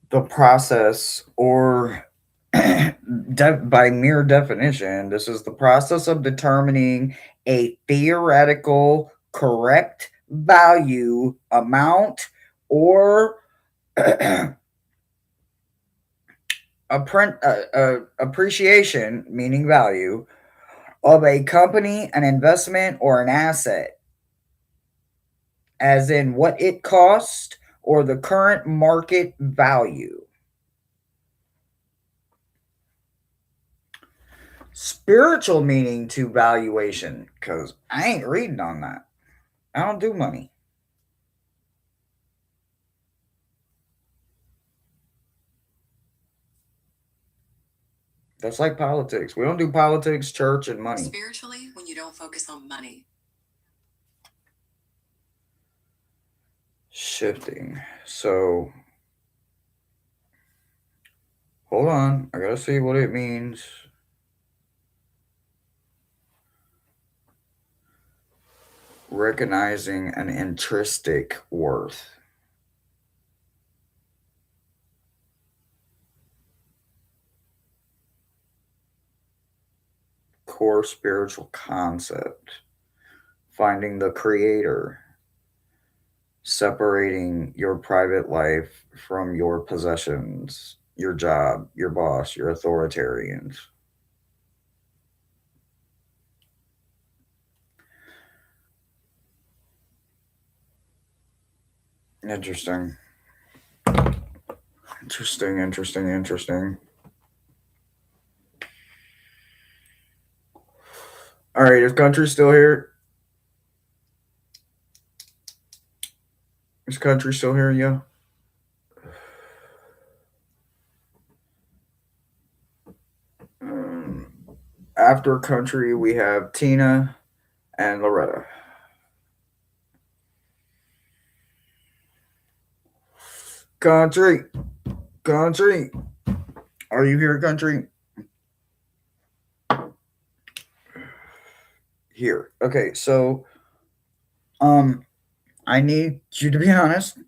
The process, or by mere definition, this is the process of determining a theoretical correct value, amount, or appreciation, meaning value, of a company, an investment, or an asset, as in what it cost or the current market value. Spiritual meaning to valuation, because I ain't reading on that. I don't do money. That's like politics. We don't do politics, church, and money. Spiritually, when you don't focus on money. Shifting. So, hold on. I gotta see what it means. Recognizing an intrinsic worth. Core spiritual concept. Finding the creator. Separating your private life from your possessions, your job, your boss, your authoritarians. Interesting. Interesting. All right, is country still here? Is country still here, yeah? After country, we have Tina and Loretta. Country. Are you here, country? Here. Okay, so I need you to be honest.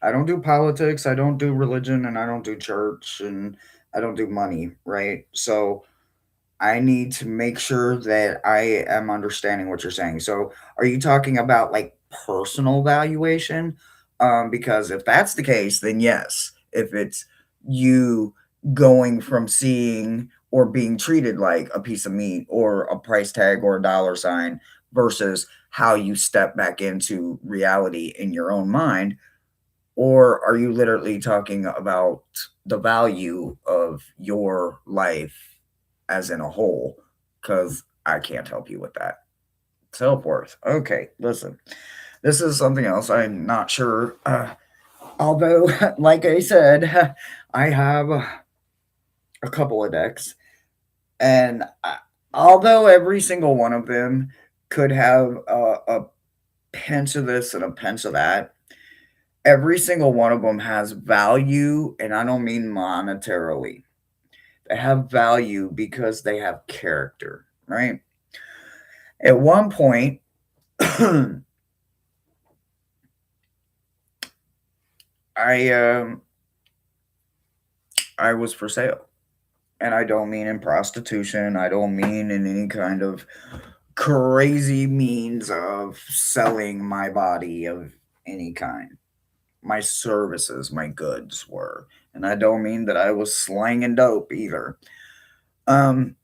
I don't do politics, I don't do religion, and I don't do church, and I don't do money, right? So I need to make sure that I am understanding what you're saying. So are you talking about like personal valuation? Because if that's the case, then yes. If it's you going from seeing or being treated like a piece of meat or a price tag or a dollar sign versus how you step back into reality in your own mind, or are you literally talking about the value of your life as in a whole? Because I can't help you with that. Self worth. Okay, listen. This is something else. I'm not sure. Although, like I said, I have a couple of decks. And although every single one of them could have a pinch of this and a pinch of that, every single one of them has value, and I don't mean monetarily. They have value because they have character, right? At one point, I I was for sale, and I don't mean in prostitution. I don't mean in any kind of crazy means of selling my body of any kind. My services, my goods were, and I don't mean that I was slanging dope either. Um,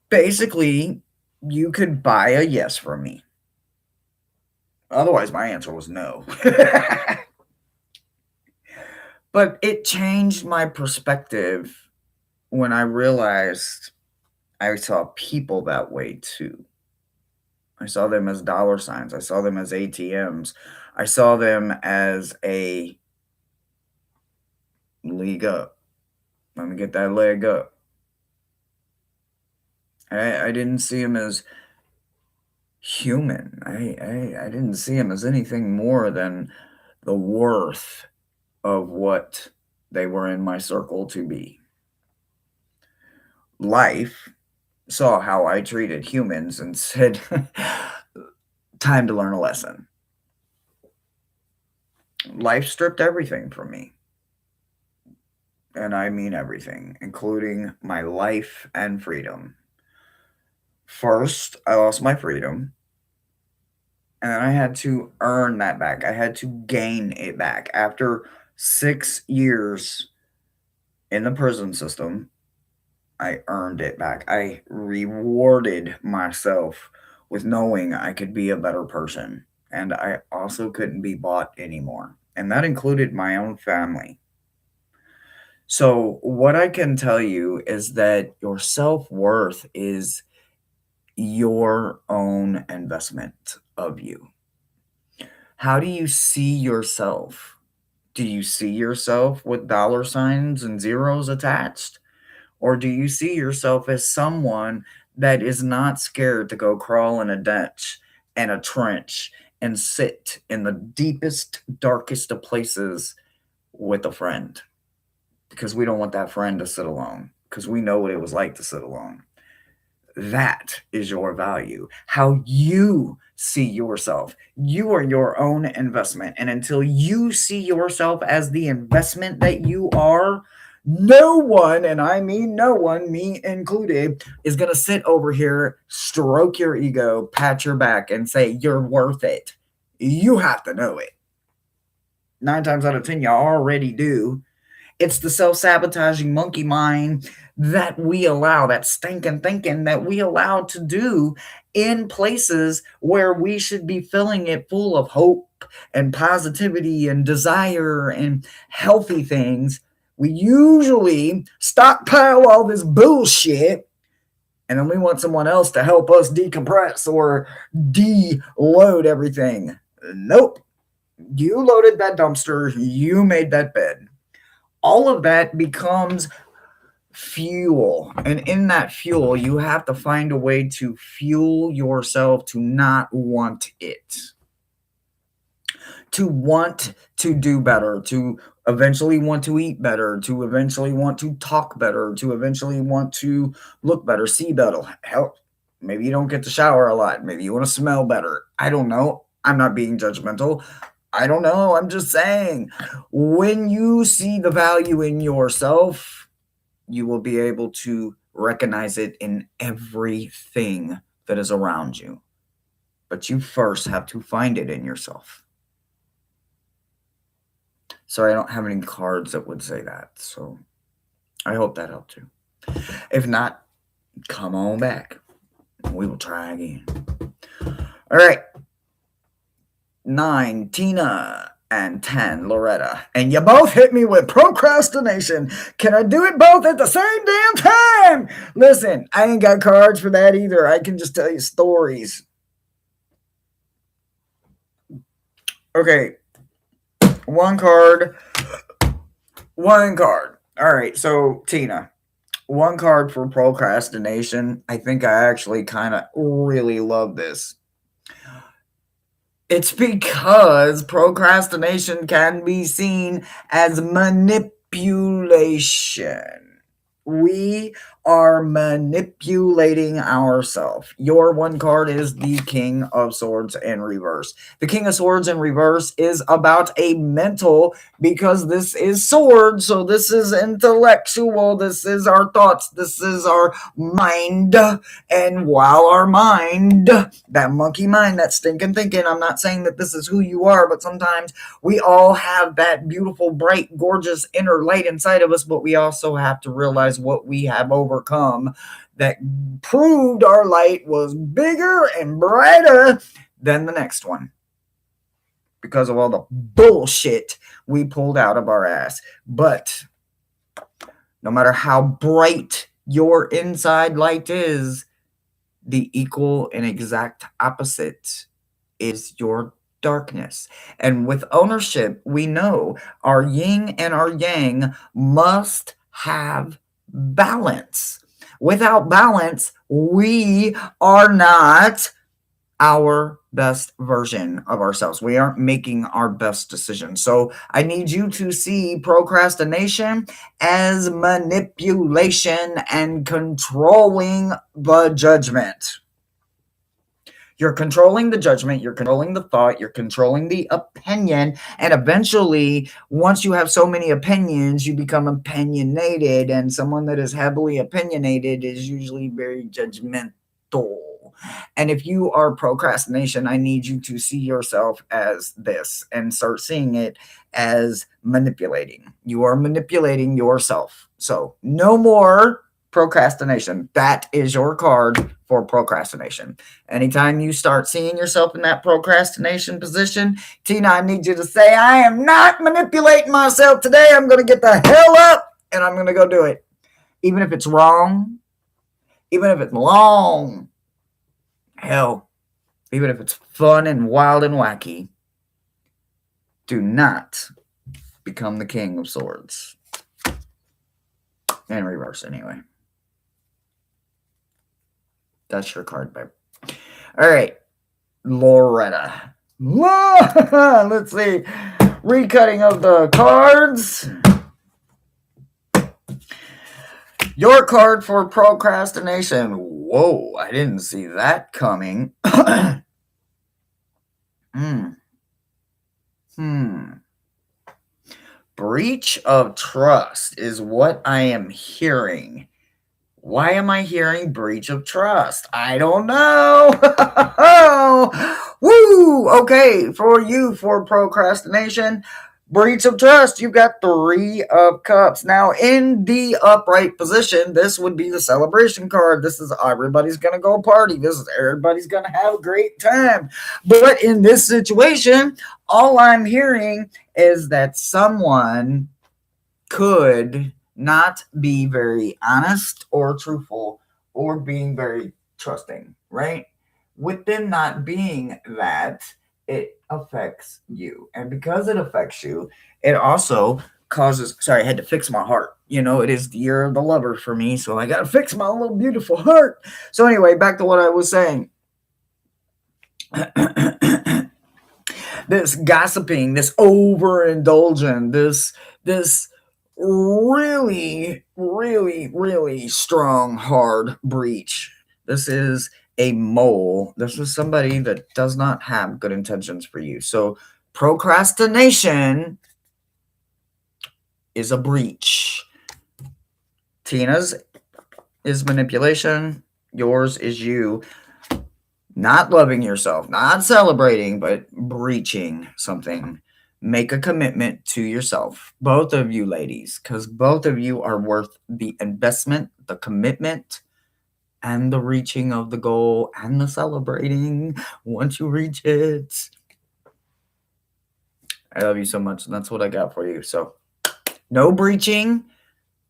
basically, you could buy a yes from me. Otherwise, my answer was no. But it changed my perspective when I realized I saw people that way too. I saw them as dollar signs. I saw them as ATMs. I saw them as a leg up. Let me get that leg up. I didn't see them as human. I didn't see them as anything more than the worth of what they were in my circle to be. Life saw how I treated humans and said, time to learn a lesson. Life stripped everything from me. And I mean everything, including my life and freedom. First, I lost my freedom, and then I had to earn that back. I had to gain it back. After 6 years in the prison system, I earned it back. I rewarded myself with knowing I could be a better person. And I also couldn't be bought anymore. And that included my own family. So, what I can tell you is that your self worth is your own investment of you. How do you see yourself? Do you see yourself with dollar signs and zeros attached? Or do you see yourself as someone that is not scared to go crawl in a ditch and a trench and sit in the deepest, darkest of places with a friend? Because we don't want that friend to sit alone, because we know what it was like to sit alone. That is your value. How you see yourself. You are your own investment. And until you see yourself as the investment that you are, no one, and I mean no one, me included, is going to sit over here, stroke your ego, pat your back, and say, you're worth it. You have to know it. 9 times out of 10, you already do. It's the self-sabotaging monkey mind that we allow, that stinking thinking that we allow to do in places where we should be filling it full of hope and positivity and desire and healthy things. We usually stockpile all this bullshit, and then we want someone else to help us decompress or deload everything. Nope. You loaded that dumpster. You made that bed. All of that becomes fuel. And in that fuel, you have to find a way to fuel yourself to not want it, to want to do better, to eventually want to eat better, to eventually want to talk better, to eventually want to look better, see better. Hell, maybe you don't get to shower a lot. Maybe you want to smell better. I don't know. I'm not being judgmental. I don't know. I'm just saying, when you see the value in yourself, you will be able to recognize it in everything that is around you. But you first have to find it in yourself. Sorry, I don't have any cards that would say that. So I hope that helped you. If not, come on back. We will try again. All right. 9, Tina, and 10, Loretta. And you both hit me with procrastination. Can I do it both at the same damn time? Listen, I ain't got cards for that either. I can just tell you stories. Okay. One card. All right, so Tina. One card for procrastination. I think I actually kind of really love this. It's because procrastination can be seen as manipulation. We are manipulating ourselves. Your one card is the King of Swords in reverse. The King of Swords in reverse is about a mental, because this is swords, so this is intellectual, this is our thoughts, this is our mind. And while our mind, that monkey mind, that stinking thinking, I'm not saying that this is who you are, but sometimes we all have that beautiful, bright, gorgeous inner light inside of us, but we also have to realize what we have overcome that proved our light was bigger and brighter than the next one, because of all the bullshit we pulled out of our ass. But no matter how bright your inside light is, the equal and exact opposite is your darkness. And with ownership, we know our yin and our yang must have balance. Without balance, we are not our best version of ourselves. We aren't making our best decisions. So I need you to see procrastination as manipulation and controlling the judgment. You're controlling the judgment, you're controlling the thought, you're controlling the opinion, and eventually, once you have so many opinions, you become opinionated, and someone that is heavily opinionated is usually very judgmental. And if you are procrastination, I need you to see yourself as this and start seeing it as manipulating. You are manipulating yourself. So no more procrastination. That is your card for procrastination. Anytime you start seeing yourself in that procrastination position, Tina, I need you to say, I am not manipulating myself today. I'm going to get the hell up and I'm going to go do it. Even if it's wrong, even if it's long, hell, even if it's fun and wild and wacky, do not become the King of Swords. In reverse, anyway. That's your card, babe. All right, Loretta. Let's see. Recutting of the cards. Your card for procrastination. Whoa, I didn't see that coming. Breach of trust is what I am hearing. Why am I hearing breach of trust? I don't know. Woo! Okay, for you, for procrastination, breach of trust, you've got 3 of Cups. Now, in the upright position, this would be the celebration card. This is everybody's going to go party. This is everybody's going to have a great time. But in this situation, all I'm hearing is that someone could not be very honest or truthful or being very trusting, right? With them not being that, it affects you. And because it affects you, it also causes, sorry, I had to fix my heart. You know, it is the year of the lover for me, so I got to fix my little beautiful heart. So anyway, back to what I was saying. This gossiping, this overindulgence, this really, really, really strong, hard breach. This is a mole. This is somebody that does not have good intentions for you. So procrastination is a breach. Tina's is manipulation. Yours is you not loving yourself, not celebrating, but breaching something. Make a commitment to yourself, both of you ladies, because both of you are worth the investment, the commitment, and the reaching of the goal, and the celebrating once you reach it. I love you so much, and that's what I got for you. So no breaching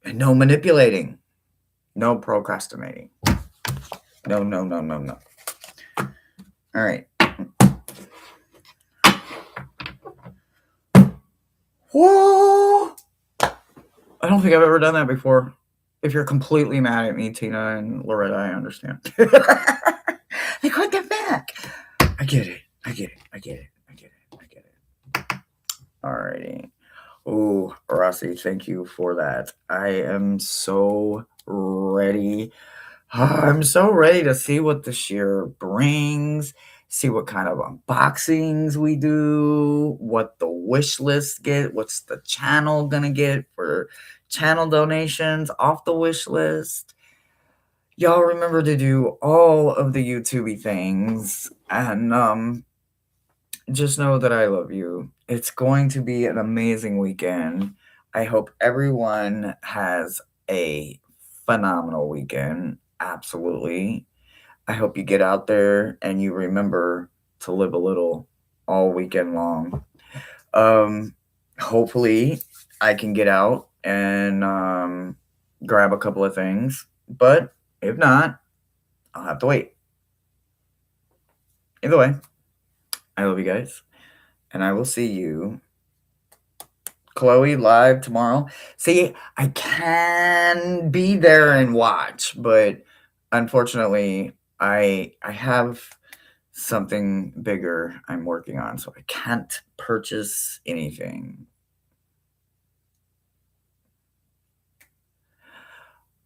and no manipulating. No procrastinating. No. All right. Whoa! I don't think I've ever done that before. If you're completely mad at me, Tina and Loretta, I understand. Like, what the fuck? I get it. Alrighty. Ooh, Rossi, thank you for that. I am so ready. I'm so ready to see what this year brings, see what kind of unboxings we do, what the wish list get, what's the channel gonna get for channel donations off the wish list. Y'all remember to do all of the YouTubey things, and just know that I love you. It's going to be an amazing weekend. I hope everyone has a phenomenal weekend. Absolutely. I hope you get out there and you remember to live a little all weekend long. Hopefully, I can get out and grab a couple of things. But if not, I'll have to wait. Either way, I love you guys. And I will see you, Chloe, live tomorrow. See, I can be there and watch, but unfortunately, I have something bigger I'm working on, so I can't purchase anything.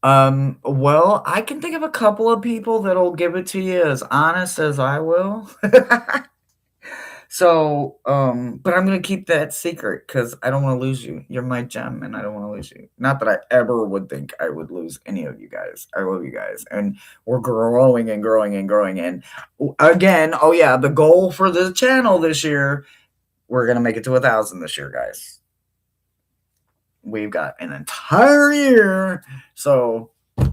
Well, I can think of a couple of people that'll give it to you as honest as I will. So, but I'm gonna keep that secret because I don't want to lose you. You're my gem, and I don't want to lose you. Not that I ever would think I would lose any of you guys. I love you guys, and we're growing and growing and growing. And again, oh yeah, the goal for the channel this year, we're gonna make it to 1,000 this year, guys. We've got an entire year, so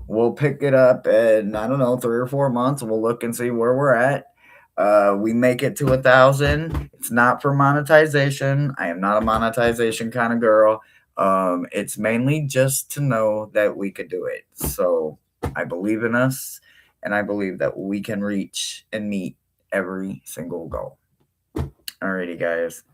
we'll pick it up in, I don't know, 3 or 4 months, and we'll look and see where we're at. We make it to 1,000. It's not for monetization. I am not a monetization kind of girl. It's mainly just to know that we could do it. So I believe in us, and I believe that we can reach and meet every single goal. Alrighty, guys.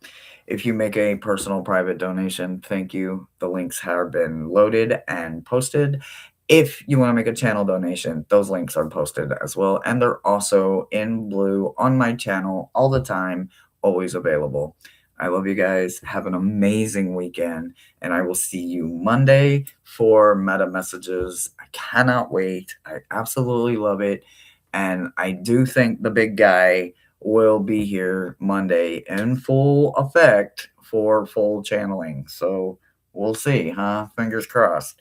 If you make a personal private donation, thank you. The links have been loaded and posted. If you want to make a channel donation, those links are posted as well. And they're also in blue on my channel all the time, always available. I love you guys. Have an amazing weekend. And I will see you Monday for meta messages. I cannot wait. I absolutely love it. And I do think the big guy will be here Monday in full effect for full channeling. So we'll see, huh? Fingers crossed.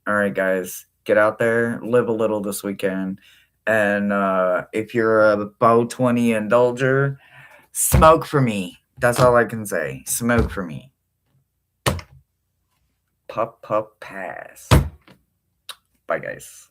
All right, guys, get out there, live a little this weekend. And if you're a Bow 20 indulger, smoke for me. That's all I can say. Smoke for me. Puff, puff, pass. Bye, guys.